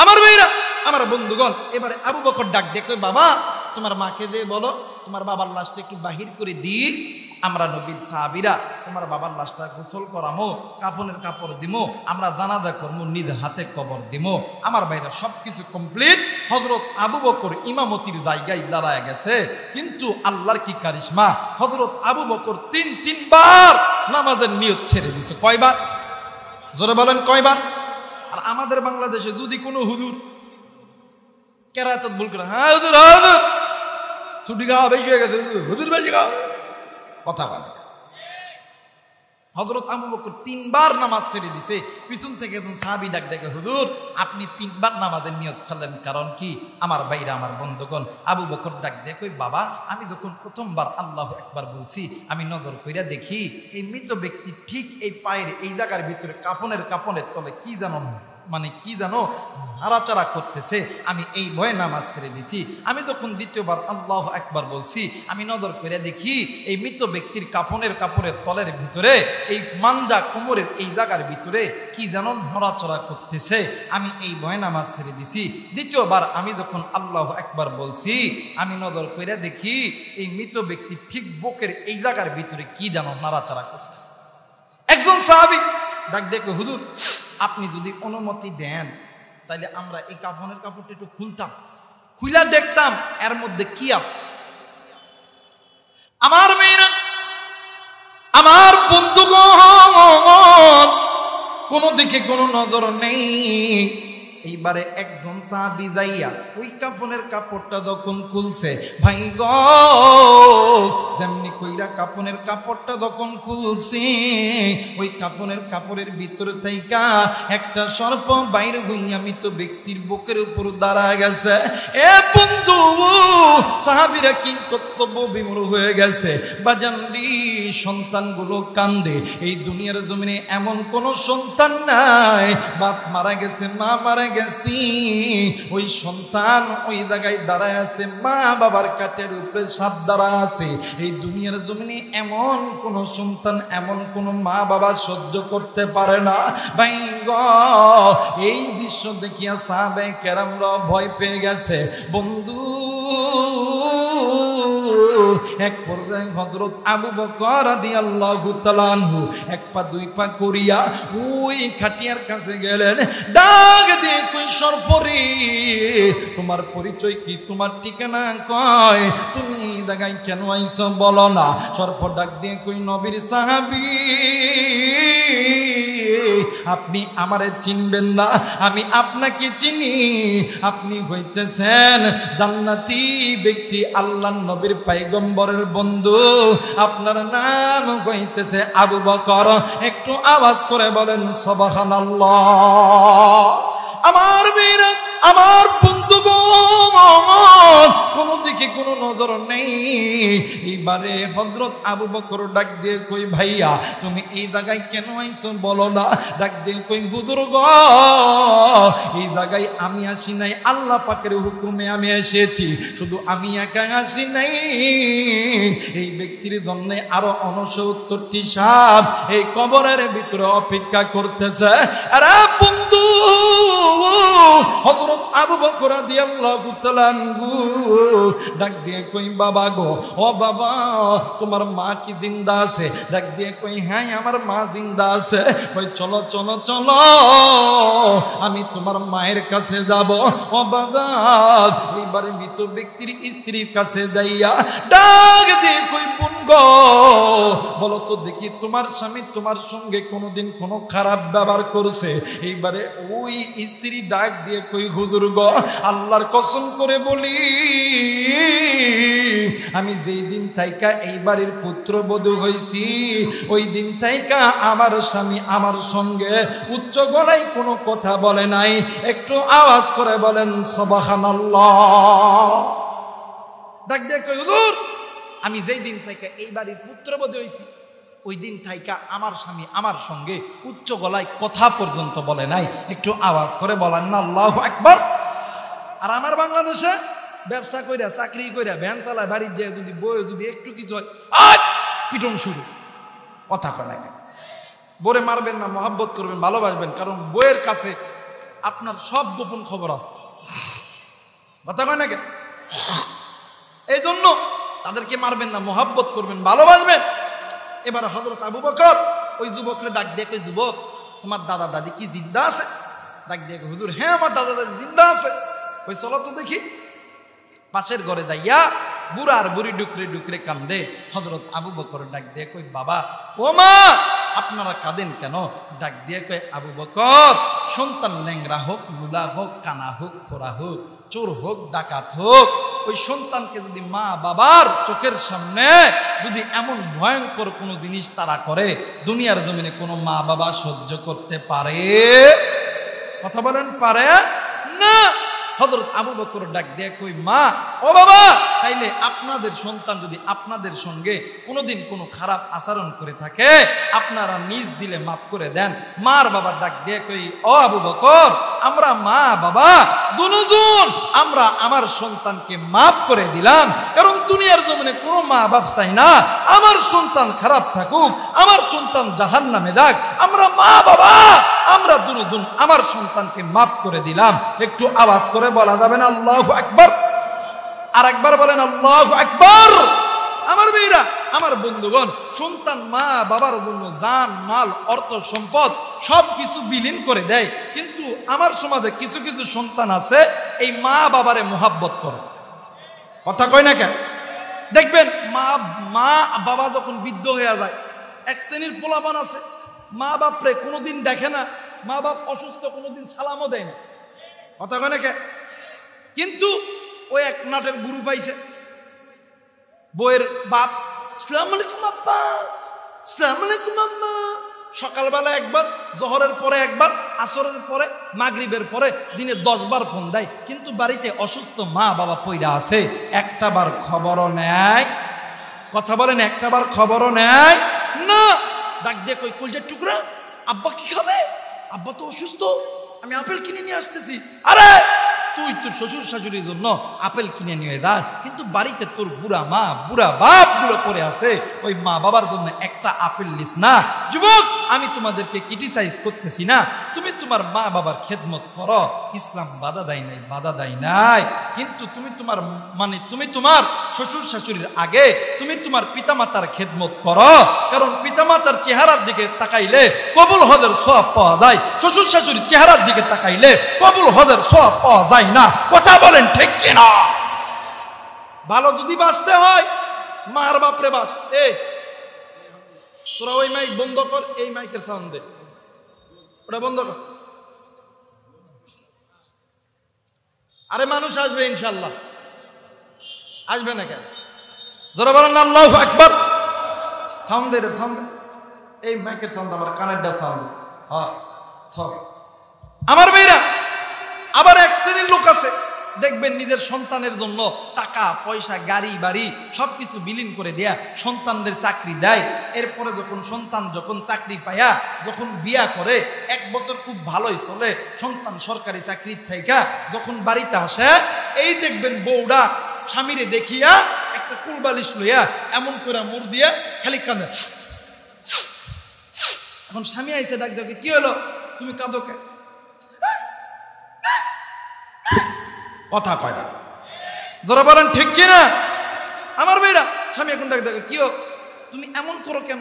S1: আমার ভাইরা, আমার বন্ধুগণ, এবারে আবু বকর ডাক দেখো, বাবা তোমার মাকে দিয়ে বলো তোমার বাবার লাশটা একটু বাহির করে দিক, আমরা নবীর সাহাবীরা তোমার বাবার লাশটা গোসল করামো, কাফনের কাপড় দিমো, আমরা জানাজা করবো, নিজ হাতে কবর দিমো। আমার ভাইরা সবকিছু কমপ্লিট। হযরত আবু বকর ইমামতির জায়গায় দাঁড়ায় গেছে, কিন্তু আল্লাহর কি কারিশমা, হযরত আবু বকর 3বার নামাজের নিয়ত ছেড়ে দিছে। কয়বার? জোরে বলেন কয়বার? আর আমাদের বাংলাদেশে যদি কোনো হুজুর কেরাত ভুল করে, হ্যাঁ হুজুর হুজুর ছুটি খাওয়া বেশি হয়ে গেছে, হুজুর বেশি খাওয়া, কথা বলে। হযরত আবু বকর 3বার নামাজ ছেড়ে দিছে। পিছন থেকে একজন সাহাবী ডাক দেখে, হুজুর আপনি 3বার নামাজের নিয়ত ছাড়লেন, কারণ কি? আমার ভাইরা, আমার বন্ধুগণ, আবু বকর ডাক দেখে, বাবা আমি যখন প্রথমবার আল্লাহু আকবার বলছি, আমি নজর কইরা দেখি এই মৃত ব্যক্তি ঠিক এই পায়ের এই জায়গার ভিতরে কাপনের তলে কি জানো মানে কি জানো নাড়াচাড়া করতেছে, আমি এই ভয়ে নামাজ ছেড়ে দিছি। আমি যখন দ্বিতীয়বার আল্লাহু আকবার বলছি, আমি নজর করে দেখি এই মৃত ব্যক্তির কাপড়ের তলের ভিতরে, এই মাঞ্জা কোমরের এই জায়গার ভিতরে কি যেন নড়াচড়া করতেছে। আমি এই ভয়ে নামাজ ছেড়ে দিছি। দ্বিতীয়বার আমি যখন আল্লাহু আকবার বলছি, আমি নজর করে দেখি এই মৃত ব্যক্তির ঠিক বুকের এই জায়গার ভিতরে কি যেন নাড়াচাড়া করতেছে। একজন সাহাবী ডাক দেখে, হুজুর আপনি যদি অনুমতি দেন তাহলে আমরা এই কাফনের কাপড়টা একটু খুলতাম, খুলে দেখতাম এর মধ্যে কি আছে। আমার মেয়েরা, আমার বন্ধুগণ, কোনো দিকে কোনো নজর নেই। এইবারে একজন সাহাবী যাইয়া ওই কাপনের কাপড়টা যখন খুলছে, ভাই গো যেমনি কইরা কাপনের কাপড়টা যখন খুলছি, ওই কাপনের কাপড়ের ভিতরে থাইকা একটা সর্প বাইরে হইয়া মৃত ব্যক্তির বুকের উপর দাঁড়া গেছে। এ বন্ধু, সাহাবীরা কি কর্তব্য বিমূঢ় হয়ে গেছে। বাজানরি সন্তানগুলো কান্দে। এই দুনিয়ার জমিনে এমন কোন সন্তান নাই, বাপ মারা গেছে, মা মারা গেছি, ওই সন্তান ওই জায়গায় দাঁড়ায় আছে, মা বাবার কাটের উপরে সাপ দাঁড়ায় আছে। এই দুনিয়ার জমিনে এমন কোন সন্তান, এমন কোন মা বাবা সহ্য করতে পারে না। ভাই গো, এই দৃশ্য দেখিয়া সাহাবে কেরামরা ভয় পেয়ে গেছে। বন্ধু, এক পর্যায়ে হযরত আবু বকর রাদিয়াল্লাহু তাআলা আনহু এক পা দুই পা করিয়া ওই খাটিয়ার কাছে গেলেন। ডাক দিয়ে কই, সর্পরি তোমার পরিচয় কি, তোমার ঠিকানা কয়, তুমি দাগাই কেন আইছো বলো না। সর্প ডাক দিয়ে কই, নবীর সাহাবী আপনি আমারে চিনবেন না, আমি আপনাকে চিনি। আপনি হইতেছেন জান্নাতি ব্যক্তি, আল্লাহর নবীর পয়গম্বরের বন্ধু। আপনার নাম হইতেছে আবু বকর। একটু আওয়াজ করে বলেন সুবহানাল্লাহ। আমার বীর, আমার বন্ধুগণ, কোন দিকে কোনো নজর নেই। এইবারে হযরত আবু বকর ডাক দিয়ে কই, ভাইয়া তুমি এই জায়গায় কেন আইছো বলো না। ডাক দিয়ে কই, হুজুর গো, এই জায়গায় আমি আসি নাই, আল্লাহ পাকের হুকুমে আমি এসেছি। শুধু আমি একা আসি নাই, এই ব্যক্তির জন্য আরো 69টি সাপ এই কবরের ভিতরে অপেক্ষা করতেছে। আরে বন্ধু, হযরত আবু বকর রাদিয়াল্লাহু তাআলা আনহু ডাক দিয়ে কই, বাবা গো, ও বাবা তোমার মা কি জিন্দা আছে? ডাক দিয়ে কই, হ্যাঁ আমার মা জিন্দা আছে। কই, চলো চলো চলো, আমি তোমার মায়ের কাছে যাব। ও বাবা, এইবারে মৃত ব্যক্তির স্ত্রীর কাছে যাইয়া ডাক দিয়ে কই, বোন গো, বলো তো দেখি তোমার স্বামী তোমার সঙ্গে কোনোদিন কোনো খারাপ ব্যবহার করছে? এইবারে ওই স্ত্রী ডাক দিয়ে কই, হুজুর গো, আল্লাহর কসম করে বলি, আমি যেই দিন থাইকা এই বাড়ির পুত্রবধূ হইছি, ওই দিন থাইকা আমার স্বামী আমার সঙ্গে উচ্চ গলায় কোনো কথা বলে নাই। একটু আওয়াজ করে বলেন সুবহানাল্লাহ। ডাক দিয়ে কই, হুজুর আমি যেই দিন থাইকা এই বাড়ির পুত্রবধূ হইছি, ওই দিন থাইকা আমার স্বামী আমার সঙ্গে উচ্চ গলায় কথা পর্যন্ত বলে নাই। একটু আওয়াজ করে বলেন না আল্লাহু আকবার। আর আমার বাংলাদেশে ব্যবসা কইরা, চাকরি কইরা, ভ্যান চালায়, বাড়ির যায় যদি বই যদি একটু কিছু হয়, পিটন শুরু। কথা কয় না কেন? বরে মারবেন না, মহব্বত করবেন, ভালোবাসবেন, কারণ বইয়ের কাছে আপনার সব গোপন খবর আছে। কথা কয় না কেন? এই জন্য তাদেরকে মারবেন না, মহব্বত করবেন, ভালোবাসবেন। এবার হযরত আবু বকর ওই যুবককে ডাক দিয়ে কই, যুবক তোমার দাদা দাদি কি জিন্দা আছে? ডাক দিয়ে কই, হুজুর হ্যাঁ আমার দাদা দাদি জিন্দা আছে। কই, চলো তো দেখি। পাশের ঘরে যাইয়া বুড়া আর বুড়ি ডুকরে ডুকরে কান্দে। হযরত আবু বকর ডাক দিয়ে কই, বাবা ও মা আপনারা কাঁদেন কেন? ডাক দিয়ে কই, আবু বকর সন্তান ল্যাংরা হোক, লুলা হোক, কানা হোক, খোরা হোক, চোর হোক, ডাকাত হোক, ওই সন্তানকে যদি মা বাবার চোখের সামনে যদি এমন ভয়ঙ্কর কোনো জিনিস তারা করে, দুনিয়ার জমিনে কোনো মা বাবা সহ্য করতে পারে? কথা বলেন, পারে না। হযরত আবু বকর ডাক দিয়ে কই, মা ও বাবা, তাইলে আপনাদের সন্তান যদি আপনাদের সঙ্গে কোনোদিন কোনো খারাপ আচরণ করে থাকে আপনারা নিজ দিলে মাফ করে দেন। মার বাবা ডাক দিয়ে কই, ও আবু বকর, আমরা মা বাবা দুজন আমরা আমার সন্তানকে মাফ করে দিলাম, কারণ দুনিয়ার জমিনে কোনো মা বাপ চাই না আমার সন্তান খারাপ থাকুক, আমার সন্তান জাহান্নামে যাক। আমরা মা বাবা আমরা দুজন আমার সন্তানকে মাফ করে দিলাম। একটু আওয়াজ করে বলা যাবে না আল্লাহু আকবার? আর একবার বলেন আল্লাহু আকবার। আমার মেয়েরা, আমার বন্ধুগণ, সন্তান মা বাবার জন্য জান মাল অর্থ সম্পদ সবকিছু বিলীন করে দেয়, কিন্তু আমার সমাজে কিছু কিছু সন্তান আছে এই মা বাবারে মোহাব্বত করে। কথা কয় না কেন? দেখবেন মা বাবা যখন বৃদ্ধ হয়ে যায়, এক শ্রেণীর পোলাপান আছে মা বাপরে কোনোদিন দেখে না, মা বাপ অসুস্থ কোনোদিন সালামও দেয় না। কথা কয় না কেন? কিন্তু ওই এক নাটের গুরু পাইছে, বইয়ের বাপ আসসালামু আলাইকুম আব্বা, আসসালামু আলাইকুম আম্মা, সকালবেলা একবার, জোহরের পরে একবার, আসরের পরে, মাগরিবের পরে, দিনে 10 বার ফোন দেয়, কিন্তু বাড়িতে অসুস্থ মা বাবা পইরা আছে, একটা বার খবরও নেয়। কথা বলেন, একটা বার খবরও নেয় না। ডাক দিয়ে কই, কলজার টুকরা, আব্বা কি খাবে? আব্বা তো অসুস্থ, আমি আপেল কিনে নিয়ে আসতেছি। আরে তুই তোর শ্বশুর শাশুড়ির জন্য আপেল কিনে নিয়ে দা, কিন্তু বাড়িতে তোর বুড়া মা বুড়া বাপ গুলো পড়ে আছে, ওই মা বাবার জন্য একটা আপেল নিস না। যুবক, আমি তোমাদেরকে ক্রিটিসাইজ করতেছি না, তুমি তোমার মা বাবার খেদমত করো, ইসলাম বাধা দেয় নাই, বাধা দেয় নাই, কিন্তু তুমি তোমার তুমি তোমার শ্বশুর শাশুড়ির আগে তুমি তোমার পিতামাতার খেদমত করো, কারণ পিতামাতার চেহারার দিকে তাকাইলে কবুল হজের সওয়াব পাওয়া যায়, শ্বশুর শাশুড়ির চেহারার দিকে তাকাইলে কবুল হজের সওয়াব পাওয়া যায় না। কথা বলেন ঠিক কিনা? ভালো যদি বাঁচতে হয় মার বাপরে বাস। তোরা ওই মাইক বন্ধ কর, এই মাইকের সাউন্ড দে, ওটা বন্ধ কর। আরে মানুষ আসবে ইনশাল্লাহ, আসবে না কেন? যারা বলেন আল্লাহু আকবার, সাউন্ড দে, সাউন্ড, এই মাইকের সাউন্ড আমার কানের সাউন্ড। হ্যাঁ, আমার মেয়েরা, আবার এক শ্রেণীর লোক আছে দেখবেন নিজের সন্তানের জন্য টাকা পয়সা গাড়ি বাড়ি সবকিছু বিলীন করে দেয়া সন্তানদের চাকরি দেয়। এরপরে সন্তান যখন চাকরি পায়া যখন বিয়া করে 1 বছর খুব ভালোই চলে, সন্তান সরকারি চাকরির থাইকা যখন বাড়িতে আসে, এই দেখবেন বউরা স্বামীরে দেখিয়া একটা কুলবালিশ লইয়া এমন করে মুড় দিয়া খালি কাঁদে। এখন স্বামী আইসে ডাক দেখে, কি হলো তুমি কাঁদো কে? কথা কয় না। যারা বলেন ঠিক কিনা? আমার মেয়েরা, স্বামী এখন ডাক দেখে, কি তুমি এমন করো কেন?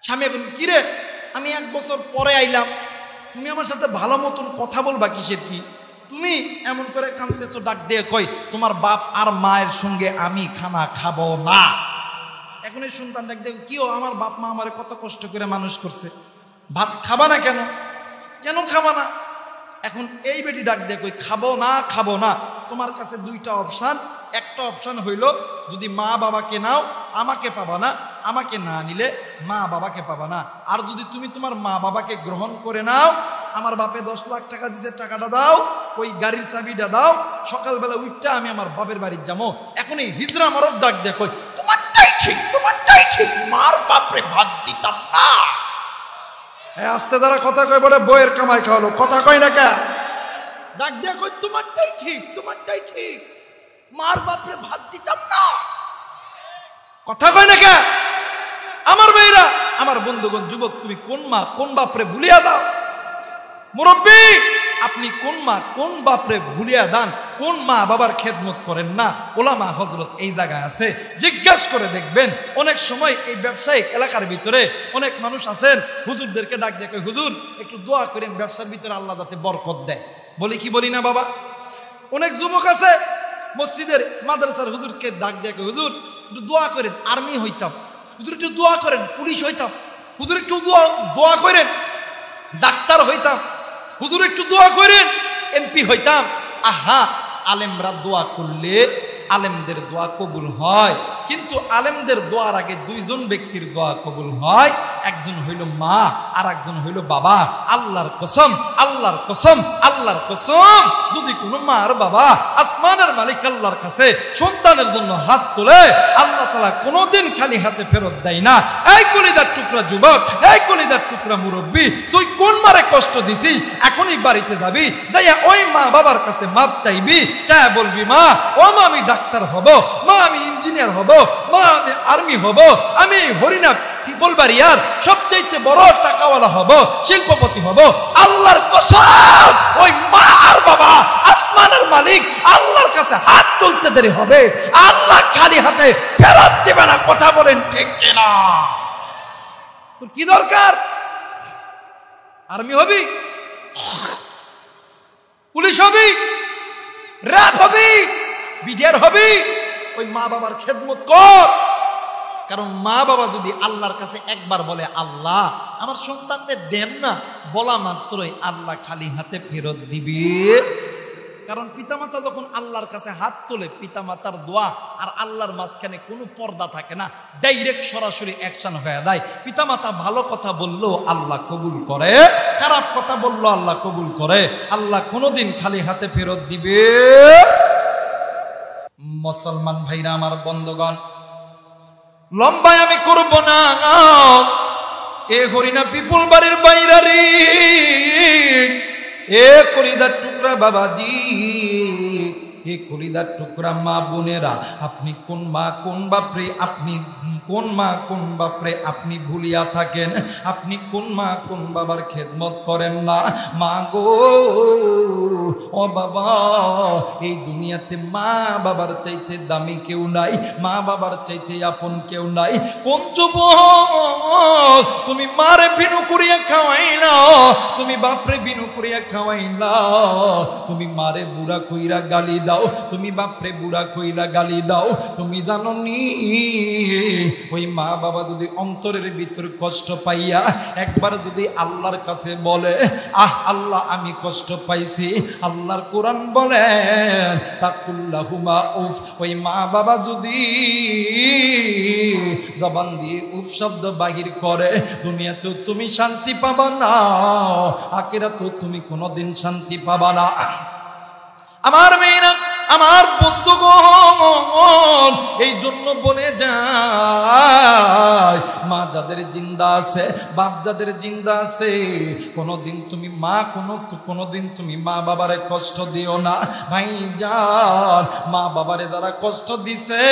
S1: স্বামী এখন, কি রে আমি 1 বছর পরে আইলাম, তুমি আমার সাথে ভালো মতন কথা বলবা কিসের কি? তুমি এমন করে কাঁদতেছো। ডাক দিয়ে কই, তোমার বাপ আর মায়ের সঙ্গে আমি খানা খাবো না। এখন এই সন্তান ডাক দিয়ে, কি আমার বাপ মা আমার কত কষ্ট করে মানুষ করছে, ভাত খাবা না কেন? কেন খাবা না? এখন এই বেটি ডাক দিয়ে কই, খাবো না, খাবো না। তোমার কাছে 2টা অপশান। একটা অপশান হইল, যদি মা বাবাকে নাও আমাকে পাবা না, আমাকে না নিলে মা বাবাকে পাবা না। আর যদি তুমি তোমার মা বাবাকে গ্রহণ করে নাও, আমার বাপে 10 লাখ টাকা দিছে, টাকাটা দাও, ওই গাড়ির চাবিটা দাও, সকালবেলা উঠটা আমি আমার বাপের বাড়ি যাবো। এখন এই হিজরা মরদ ডাক দিয়ে কই, তোমারটাই ঠিক, তোমারটাই ঠিক, মার বাপরে ভাত দিতাম না। আস্তে দ্বারা কথা কয় বলে বইয়ের কামাই খাওয়ালো। কথা কয় না কে? ডাক দিয়ে কই, তোমারটাই ঠিক, তোমারটাই ঠিক, মার বাপরে ভাত দিতাম না। কথা কয় না কে? আমার মেয়েরা, আমার বন্ধুগণ, যুবক, তুমি কোন মা কোন বাপরে ভুলিয়া দাও? মুরব্বী, আপনি কোন মা কোন বাপরে ভুলিয়া দান? কোন মা বাবার খেদমত করেন না? ওলামা হযরত এই জায়গায় আছে, জিজ্ঞাসা করে দেখবেন। অনেক সময় এই ব্যবসায়িক এলাকার ভিতরে অনেক মানুষ আছেন, হুজুরদেরকে ডাক দেখে, হুজুর একটু দোয়া করেন ব্যবসার ভিতরে আল্লাহ যাতে বরকত দেয়। বলি কি বলি না বাবা? অনেক যুবক আছে মসজিদের মাদ্রাসার হুজুরকে ডাক দেখে, হুজুর একটু দোয়া করেন আর্মি হইতাম, হুজুর একটু দোয়া করেন পুলিশ হইতাম, হুজুর একটু দোয়া করেন ডাক্তার হইতাম, হুজুর একটু দোয়া করেন এমপি হইতাম। আহা, আলেমরা দোয়া করলে আলেমদের দোয়া কবুল হয়, কিন্তু আলেমদের দোয়ার আগে দুইজন ব্যক্তির দোয়া কবুল হয়। একজন হইল মা আর একজন হইল বাবা। আল্লাহর কসম, আল্লাহর কসম, আল্লাহর কসম, যদি কোনো মা আর বাবা আসমানের মালিক আল্লাহর কাছে সন্তানের জন্য হাত তোলে, আল্লাহ তাআলা কোনোদিন খালি হাতে ফেরত দেয় না। এই কলিজার টুকরা যুবক, এই কলিজার টুকরা মুরব্বী, তুই কোন মারে কষ্ট দিছিস? এখনই বাড়িতে যাবি, যাইয়া ওই মা বাবার কাছে মাপ চাইবি, চাইয়া বলবি, মা ও মা আমি ডাক্তার হব, মা আমি ইঞ্জিনিয়ার হব, মা আমি আর্মি হব, আমি হরিণা পিপল বাড়িয়ার সবচাইতে বড় টাকাওয়ালা হব, শিল্পপতি হব। আল্লাহর কসম, ওই মা আর বাবা আসমানের মালিক আল্লাহর কাছে হাত তুলতে দেরি হবে, আল্লাহ খালি হাতে ফেরত দেবে না। কথা বলেন ঠিক কিনা? তোর কি দরকার? আর্মি হবি, পুলিশ হবি, র্যাব হবি, বিডিআর হবি, ওই মা বাবার খেদমত কর। কারণ মা বাবা যদি আল্লাহর কাছে একবার বলে, আল্লাহ আমার সন্তানকে দেন না, বলা মাত্রই আল্লাহ খালি হাতে ফেরত দিবে। কারণ পিতামাতা যখন আল্লাহর কাছে হাত তোলে, পিতামাতার দোয়া আর আল্লাহর মাঝখানে কোনো পর্দা থাকে না, ডাইরেক্ট সরাসরি অ্যাকশন হয়ে যায়। পিতামাতা ভালো কথা বললো আল্লাহ কবুল করে, খারাপ কথা বললো আল্লাহ কবুল করে। আল্লাহ কোনোদিন খালি হাতে ফেরত দিবে। মুসলমান ভাইরা আমার, বন্ধুগণ, লম্বায় আমি করব না, এ হরিণা পিপুল বাড়ির বাইরারি, এ কলিদার টুকরা বাবাজি, এ কলিদার টুকরা মা বোনেরা, আপনি কোন মা কোন বাপরে, আপনি কোন মা কোন বাপরে আপনি ভুলিয়া থাকেন? আপনি কোন মা কোন বাবার খেদমত করেন না? মা গো, ও বাবা, এই দুনিয়াতে মা বাবার চাইতে দামি কেউ নাই, মা বাবার চাইতে আপন কেউ নাই। কোন যুবক তুমি মারে বিনু করিয়া খাওয়াই না, তুমি বাপরে বিনু করিয়া খাওয়াই না, তুমি মারে বুড়া কইরা গালি দাও, তুমি বাপরে বুড়া কইরা গালি দাও, তুমি জানো নি ওই মা বাবা যদি অন্তরের ভিতর কষ্ট পাইয়া একবার যদি আল্লাহর কাছে বলে, আহ আল্লাহ আমি কষ্ট পাইছি, আল্লাহর কোরআন বলেন তাকুল্লাহুমা উফ, ওই মা বাবা যদি জবান দিয়ে উফ শব্দ বাহির করে, দুনিয়াতেও তুমি শান্তি পাবা না, আখিরাতেও তুমি কোনোদিন শান্তি পাবা না। আমার মেয়েরা, আমার বন্ধুগণ, এই জন্য বলে যায়, মা যাদের জিন্দা আছে, বাপ যাদের জিন্দা আছে, কোনোদিন তুমি মা কোনোদিন তুমি মা বাবারে কষ্ট দিও না। ভাইজান, মা বাবারে যারা কষ্ট দিছে,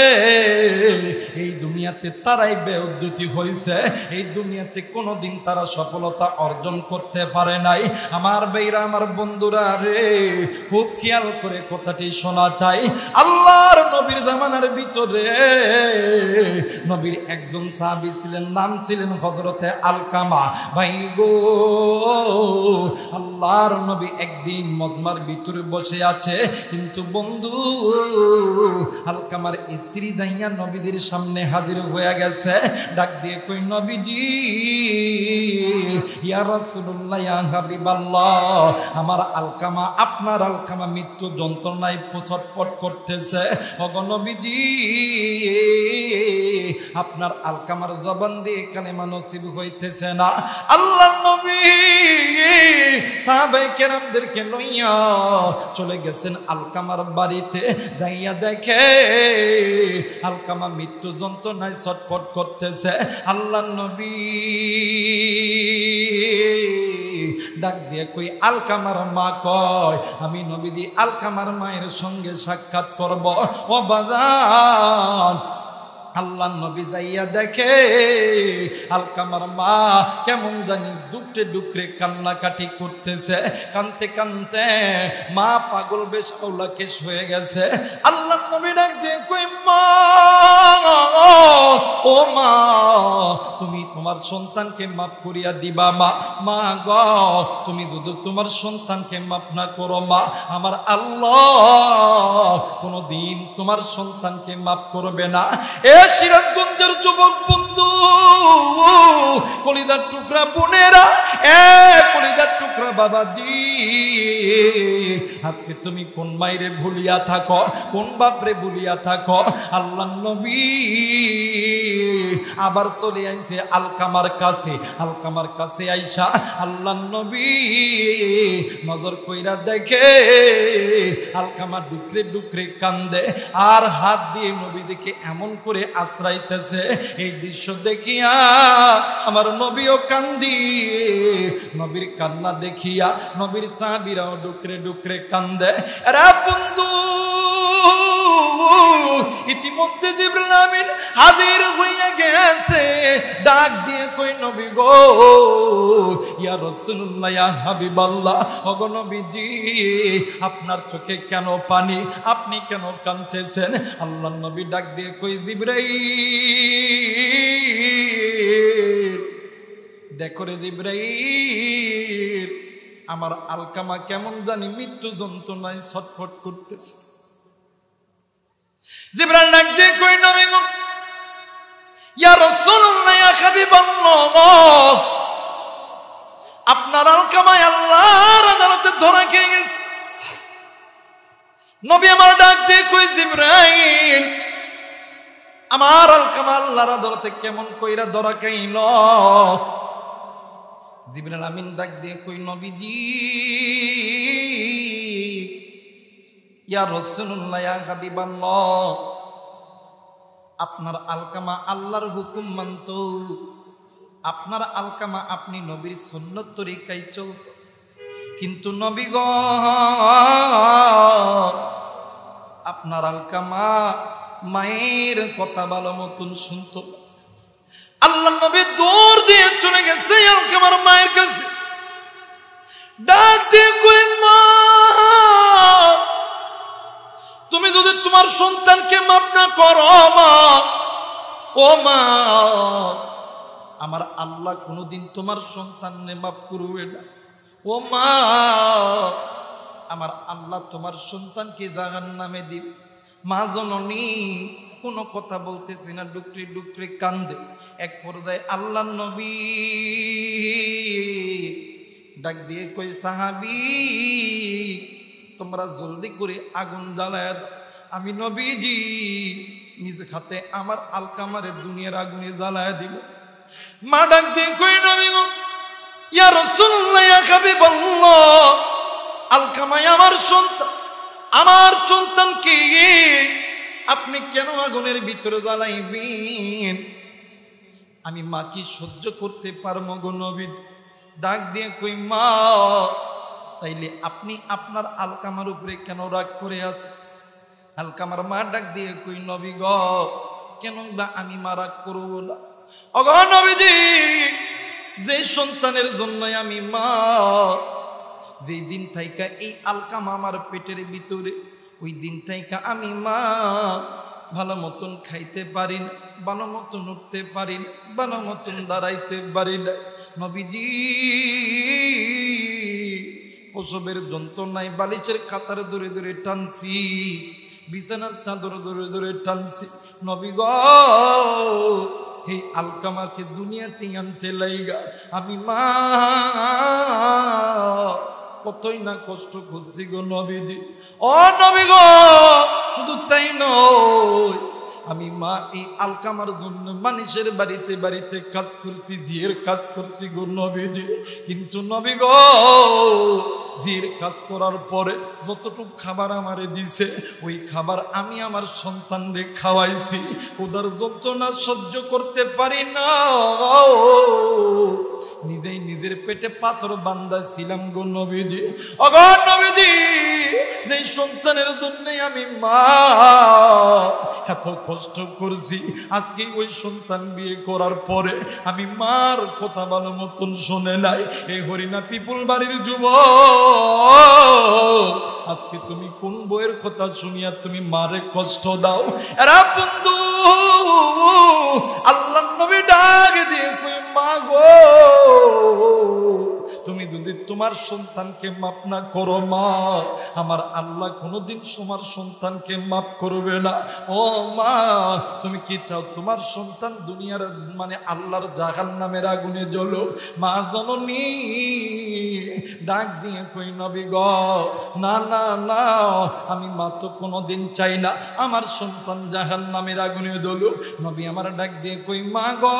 S1: এই দুনিয়াতে তারাই বেউদ্যুতি হয়েছে, এই দুনিয়াতে কোনোদিন তারা সফলতা অর্জন করতে পারে নাই। আমার ভাইরা, আমার বন্ধুরা রে, খুব খেয়াল করে কথাটি শোনা চাই। আল্লাহর নবীর জামানার ভিতরে নবীর একজন সাহাবী ছিলেন, নাম ছিলেন হযরতে আলকামা। ভাই গো, আল্লাহর নবী একদিন মজমার ভিতরে বসে আছে, কিন্তু বন্ধু আলকামার স্ত্রী দাইয়া নবীদের সামনে হাজির হয়ে গেছে। ডাক দিয়ে কই, নবীজি, ইয়া রাসূলুল্লাহ, ইয়া হাবিবাল্লাহ, আমার আলকামা, আপনার আলকামা মৃত্যু যন্ত্রণায় ছটফট করতেছে। ওগো নবীজি, আপনার আলকামার জবান দিয়ে কালেমা নসিব হইতেছে না। আল্লাহর নবী সাহাবায়ে কেরামদেরকে লইয়া চলে গেছেন আলকামার বাড়িতে। যাইয়া দেখে আলকামা মৃত্যু যন্ত্রণায় ছটফট করতেছে। আল্লাহর নবী ডাক দিয়ে কই, আলকামার মা কয়, আমি নবীজি আলকামার মায়ের সঙ্গে সাক্ষাৎ করব। ও বাজান, আল্লাহ নবী যাইয়া দেখে আলকামার মা কেমন জানি ডুকরে ডুকরে কান্নাকাটি করতেছে। কানতে কানতে মা পাগল বেশাউলা কেশ হয়ে গেছে। আল্লাহ নবী ডাক দিয়ে কই, মা, ও মা, তুমি তোমার সন্তানকে মাফ করিয়া দিবা মা। মা গো, তুমি যদি তোমার সন্তানকে মাফ না করো মা, আমার আল্লাহ কোনদিন তোমার সন্তানকে মাফ করবে না। এ সিরাজগঞ্জের যুবক বন্ধু, কলিজার টুকরা বোনেরা, কলিজার টুকরা বাবাজি, আজকে তুমি কোন মাইরে ভুলিয়া থাকো, কোন বাপরে ভুলিয়া থাকো। আল্লাহর নবী আবার চলে আইছে আলকামার কাছে। আলকামার কাছে আইসা আল্লাহর নবী নজর কইরা দেখে আলকামা ডুকরে ডুকরে কান্দে আর হাত দিয়ে নবী দেখে এমন করে আশ্রাইতেছে। এই দৃশ্য দেখিয়া আমার নবীও কান্দি, নবীর কান্না দেখিয়া নবীর সাহাবীরাও ডুকরে ডুকরে কান্দে। আরে বন্ধু, ইতিমধ্যে জিবরিল আমিন হাজির হইয়া গেছে। ডাক দিয়ে কই নবী গো, ইয়া রাসূলুল্লাহ, ইয়া হাবিবাল্লাহ, ওগো নবীজি, আপনার চোখে কেন পানি, আপনি কেন কাঁদতেছেন? আল্লাহর নবী ডাক দিয়ে কই জিবরাইল, দেখো রে জিবরাইল, আমার আলকামা কেমন জানি মৃত্যু যন্ত্রণায় ছটফট করতেছে। জিবরাইল ডাক দিয়ে কই নবী গো, ইয়া রাসূলুল্লাহ, ইয়া হাবিবাল্লাহ, আপনার আলকামায় আল্লাহর আদালতে ধরা খেয়ে গেছে। নবী আমার ডাক দিয়ে কই জিবরাইল, আমার আলকামা আল্লাহর আদালতে কেমন কইরা ধরা খাইল? জিবরিল আমিন ডাক দিয়ে কই নবীজি, ইয়া রাসূলুল্লাহ, ইয়া হাবিবাল্লাহ, আপনার আলকামা আল্লাহর হুকুম মানত, আপনার আলকামা আপনি নবীর সুন্নত তরিকায় চলত, কিন্তু নবী গো, আপনার আলকামা মায়ের কথা ভালো মতন শুনত। আল্লাহ নবী দৌড় দিয়ে চলে গেছে আলকামার মায়ের কাছে। ডাক দিয়ে কই মা, তুমি যদি তোমার সন্তানকে মাফ না করো মা, ও মা, আমার আল্লাহ কোনোদিন তোমার সন্তানকে মাফ করবে না। ও মা, আমার আল্লাহ তোমার সন্তানকে জাহান্নামে দিবে। মা জননী কোনো কথা বলতেছি না, ডুকরে ডুকরে কান্দে। এক পর্যায়ে আল্লাহর নবী ডাক দিয়ে কই সাহাবী, তোমরা জলদি করে আগুন জ্বালায় দাও, আমি নবীজি নিজে হাতে আমার আলকামারে দুনিয়ার আগুনে জ্বালায় দিব। মা ডাক দিয়ে কই নবী গো, ইয়া রাসূলুল্লাহ, ইয়া হাবিবাল্লাহ, আলকামায় আমার সন্তান, আমার সন্তানকে আপনি কেন আগুনের ভিতরে জ্বালাইবেন? আমি মা কি সহ্য করতে পারবো গো নবীজি? ডাক দিয়ে কই মা, তাইলে আপনি আপনার আলকামার উপরে কেন রাগ করে আছেন? আলকামার মা ডাক দিয়ে কই নবী গো, কেন বা আমি মা রাগ করব না? ওগো নবীজি, যে সন্তানের জন্য আমি মা, যেই দিন থাইকা এই আলকামা আমার পেটের ভিতরে, ওই দিন থাইকা আমি মা ভালো মতন খাইতে পারি না, ভালো মতন উঠতে পারি না, ভালো মতন দাঁড়াইতে পারি না। নবীজি, প্রসবের যন্ত্রণায় বালিশের খাতার ধরে ধরে টানছি, বিছানার চাদর ধরে ধরে টানছি। নবী গো, এই আলকামাকে দুনিয়াতে আনতে লাইগা আমি মা কতই না কষ্ট করছি গো নবীজি। ও নবী গো, শুধু তাই নয়, আমি মা এই আলকামার জন্য মানুষের বাড়িতে বাড়িতে কাজ করছি, জিয়ের কাজ করছি গো নবীজি। কিন্তু নবী গো, জিয়ের কাজ করার পরে যতটুকু খাবার আমারে দিছে, ওই খাবার আমি আমার সন্তানরে খাওয়াইছি। ওদের যন্ত্রণা সহ্য করতে পারি না, নিজেই নিজের পেটে পাথর বান্ধা ছিলাম গো নবীজি। ও গো নবীজি, যে সন্তানের জন্য আমি মা এত কষ্ট করছি, আজকে ওই সন্তান বিয়ে করার পরে আমি মার কথা ভালো মতন শুনে নাই। এই হরিণা পিপুল বাড়ির যুবক, আজকে তুমি কোন বইয়ের কথা শুনিয়া তুমি মারে কষ্ট দাও? এরা বন্ধু, আল্লাহ নবী ডাক দিয়ে কই মা গো, তুমি যদি তোমার সন্তানকে মাফ না করো মা, আমার আল্লাহ কোনোদিন তোমার সন্তানকে মাফ করবে না। ও মা, তুমি কি চাও তোমার সন্তান দুনিয়ার মানে আল্লাহর জাহান্নামের আগুনে জ্বলো? মা জননী ডাক দিয়ে কই নবী গো, না না না, আমি মা তো কোনোদিন চাই না আমার সন্তান জাহান্নামের আগুনে জ্বলুক। নবী আমার ডাক দিয়ে কই মা গো,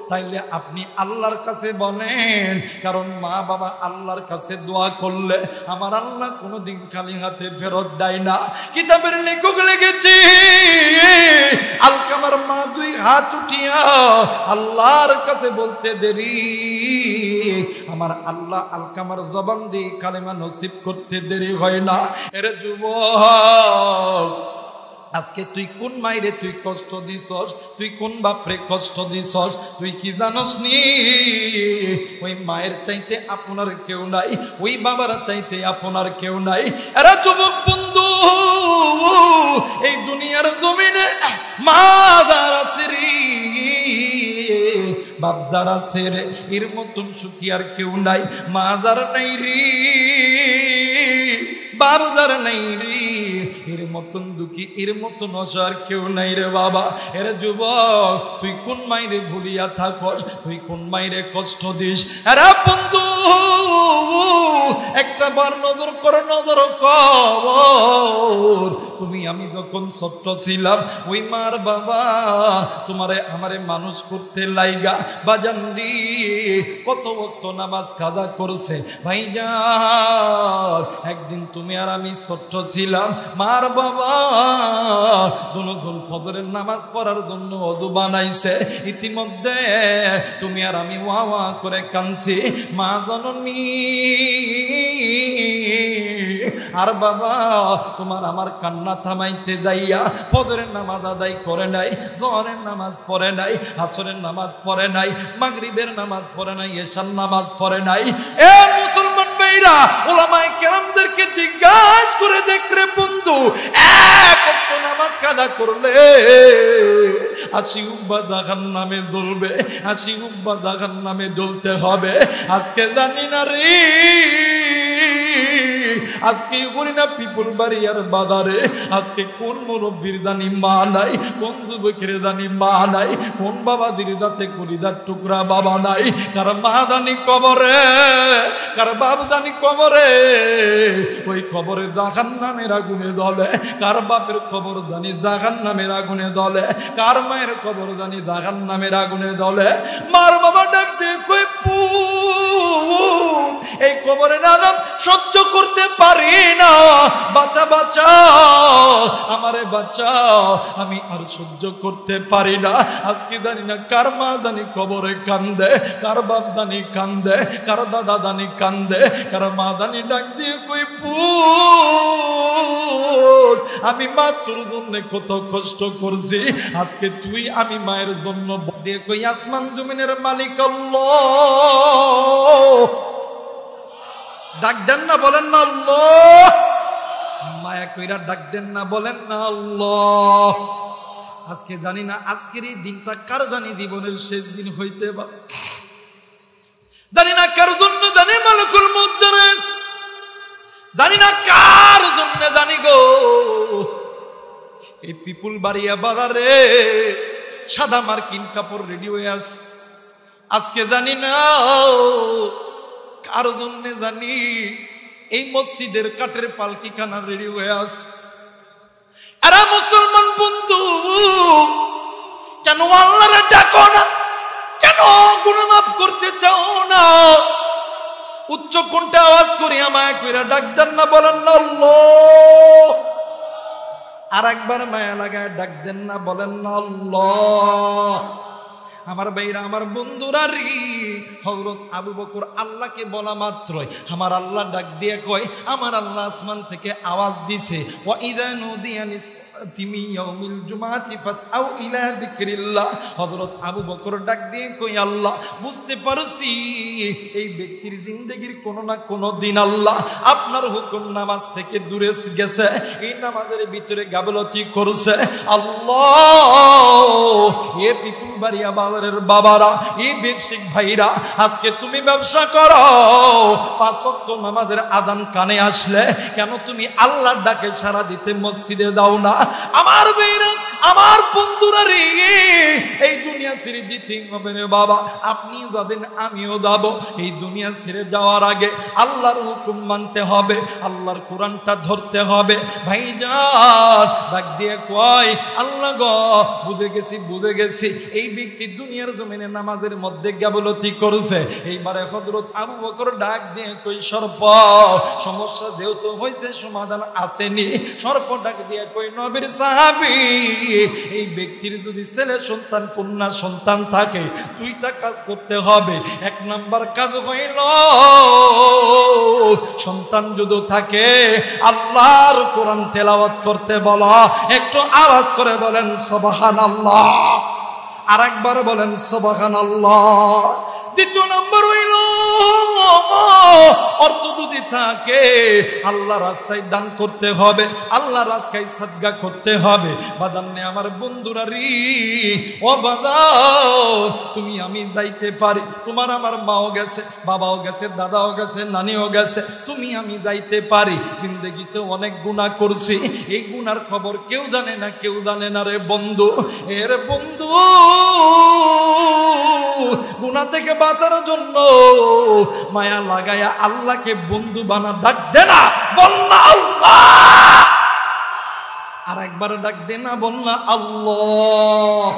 S1: তাইলে আপনি আল্লাহর কাছে বলেন, কারণ মা বাবা আল্লাহর কাছে দোয়া করলে আমার আল্লাহ কোনোদিন খালি হাতে ফেরত দেয় না। কিতাবের লেখক লিখেছে আলকামার মা দুই হাত উঠিয়া আল্লাহর কাছে বলতে দেরি, আমার আল্লাহ আলকামার জবান দিয়ে কালেমা নসিব করতে দেরি হয় না। এরে যুবক, আজকে তুই কোন মাইরে তুই কষ্ট দিছস, তুই কোন বাপরে কষ্ট দিছস, তুই কি জানস নি? ওই মায়ের চাইতে আপনার কেউ নাই, ওই বাবার চাইতে আপনার কেউ নাই। এরা যুবক বন্ধু, এই দুনিয়ার জমিনে মা যারা রে, বাপ যারা রে, এর মতন সুখী আর কেউ নাই। মা যারা নাই রে, বাপ যারা নাই রে, এর মতন দুঃখী, এর মতন অসার কেউ নাই রে বাবা। এর যুবক, তুই কোন মাইরে ভুলিয়া থাকস, তুই কোন মাইরে কষ্ট দিস? এরা বন্ধু একটা বার নজর কর, নজর কর। তুমি আমি যখন ছোট্ট ছিলাম, ওই মার বাবা তোমারে আমারে মানুষ করতে লাইগা বাজান রে কত ওয়াক্ত নামাজ কাজা করছে ভাইজান। একদিন তুমি আর আমি ছোট্ট ছিলাম, মার বাবা দুজন ফজরের নামাজ পড়ার জন্য ওযু বানাইছে। ইতিমধ্যে তুমি আর আমি ওয়া ওয়া করে কাঁদছি, মা জননী আর বাবা তোমার আমার কান্না থামাইতে যাইয়া ফজরের নামাজ আদায় করে নাই, জোহরের নামাজ পড়ে নাই, আসরের নামাজ পড়ে নাই, মাগরিবের নামাজ পড়ে নাই, এশার নামাজ পড়ে নাই। এ মুসলমান ভাইরা, উলামায়ে কেরামদেরকে জিজ্ঞাসা করে দেখ রে বন্ধু, এক ওয়াক্ত নামাজ কাজা করলে 80 উব্বা জাহান্নামে জ্বলবে, 80 উব্বা জাহান্নামে জ্বলতে হবে। আজকে জানি না রে, আজকে বলি না পিপুল বাড়ি আর বাজারে, আজকে কোন মুরব্বীর দানি মা নাই, কোন যুবকের দানি মা নাই, কোন বাবাদের দাঁতে কলিদার টুকরা বাবা নাই। কার মা দানি কবরে, কার বাপ দানি কবরে, ওই কবরে জাহান্নামের আগুনে জ্বলে। কার বাপের কবর জানি জাহান্নামের আগুনে জ্বলে, কার মায়ের কবর জানি জাহান্নামের আগুনে জ্বলে। মার বাবা ডাক দিয়ে কই পু, এই কবরের আযাব সহ্য করতে পারি না, বাঁচা বাঁচা আমারে বাঁচাও, আমি আর সহ্য করতে পারি না। আজকে জানি না কার মা জানি কবরে কান্দে, কার বাপ জানি কান্দে, কার দাদা জানি কান্দে, কার মা জানি ডাক দিয়ে কই পুত, আমি মা তোর জন্য কত কষ্ট করছি, আজকে তুই আমি মায়ের জন্য দিয়ে কই আসমান জমিনের মালিক আল্লাহ। ডাক দেন না, বলেন না আল্লাহ। মায়া কইরা ডাক দেন না, বলেন না আল্লাহ। আজকে জানি না আজকের এই দিনটা কার জানি জীবনের শেষ দিন হইতে পারে, জানি না কার জন্য জানি মালাকুল মউত দাঁড়ায়, জানি না কার জন্য জানি গো এই পিপুল বাড়িয়া বাজারে সাদা মার্কিন কাপড় রেডি হয়ে আছে। আজকে জানি না কার জন্য জানি এই মসজিদের কাঠের পালকি খানা রেডি হয়ে আছে। আরে মুসলমান বন্ধু, কেন আল্লাহরে ডাকো না, কেন গুনাহ মাফ করতে চাও না? উচ্চ কণ্ঠে আওয়াজ করি আমায় কইরা ডাক দেন না, বলেন না আল্লাহ। আর একবার মায়া লাগায় ডাক দেন না, বলেন না আল্লাহ। আমার ভাইরা, আমার বন্ধুরা রে, হযরত আবু বকর আল্লাহকে বলা মাত্রই আমার আল্লাহ ডাক দিয়ে কয়, আমার আল্লাহ আসমান থেকে আওয়াজ দিছে, ওয়া ইযা নুদিয়া লিস-সালাতি মিন ইয়াউমিল জুমআতি ফাসআউ ইলা যিকরিল্লাহ। হযরত আবু বকর ডাক দিয়ে কই, আল্লাহ বুঝতে পারছি এই ব্যক্তির জিন্দেগির কোনো না কোনো দিন আল্লাহ আপনার হুকুম নামাজ থেকে দূরে গেছে, এই নামাজের ভিতরে গাফলতি করছে। আল্লাহ এ পিপুল বাড়িয়া বাবা বাজারের বাবারা, এই ব্যবসায়িক ভাইরা, আজকে তুমি ব্যবসা করো, 5 ওয়াক্ত নামাজের আযান কানে আসলে কেন তুমি আল্লাহর ডাকে সাড়া দিতে মসজিদে দাও না? আমার ভাইরা, আমার বন্ধুরা রে, এই দুনিয়া ছেড়ে দিতে হবে রে বাবা। আপনিও যাবেন, আমিও যাব। এই দুনিয়া ছেড়ে যাওয়ার আগে আল্লাহর হুকুম মানতে হবে, আল্লাহর কোরআনটা ধরতে হবে। ভাইজান ডাক দিয়ে কয়, আল্লাহ গো, বুঝে গেছি এই ব্যক্তি দুনিয়ার জমিনে নামাজের মধ্যে গাফলতি করেছে। এইবারে হযরত আবু বকর ডাক দিয়ে কই, সর্প সমস্যা যেহেতু হয়েছে, সমাধান আসেনি। সর্প ডাক দিয়ে কই, নবীর সাহাবী, এই ব্যক্তির যদি ছেলে সন্তান কন্যা সন্তান থাকে, 2টা কাজ করতে হবে। 1 নাম্বার কাজ হইল, সন্তান যদি থাকে আল্লাহর কোরআন তেলাওয়াত করতে বলো। একটু আওয়াজ করে বলেন সুবহানাল্লাহ, আরেকবার বলেন সুবহানাল্লাহ। 2 নাম্বার হইল, অর্থ যদি থাকে আল্লাহ রাস্তায় দান করতে হবে, আল্লাহ রাস্তায় সাদকা করতে হবে। বাদান্নে আমার বন্ধুরা রে, ও বাদা, তুমি আমি যাইতে পারি, তোমার আমার মাও গেছে, বাবাও গেছে, দাদাও গেছে, নানিও গেছে, তুমি আমি যাইতে পারি। জিন্দেগিতে অনেক গুনাহ করছি, এই গুনার খবর কেউ জানে না, কেউ জানে না রে বন্ধু। এর বন্ধু, গুনাহ থেকে বাঁচার জন্য মায়া লাগায়া আল্লাহকে বন্ধু বানা, ডাক দে না, বল না আল্লাহ। আর একবার ডাক দে না, বল না আল্লাহ।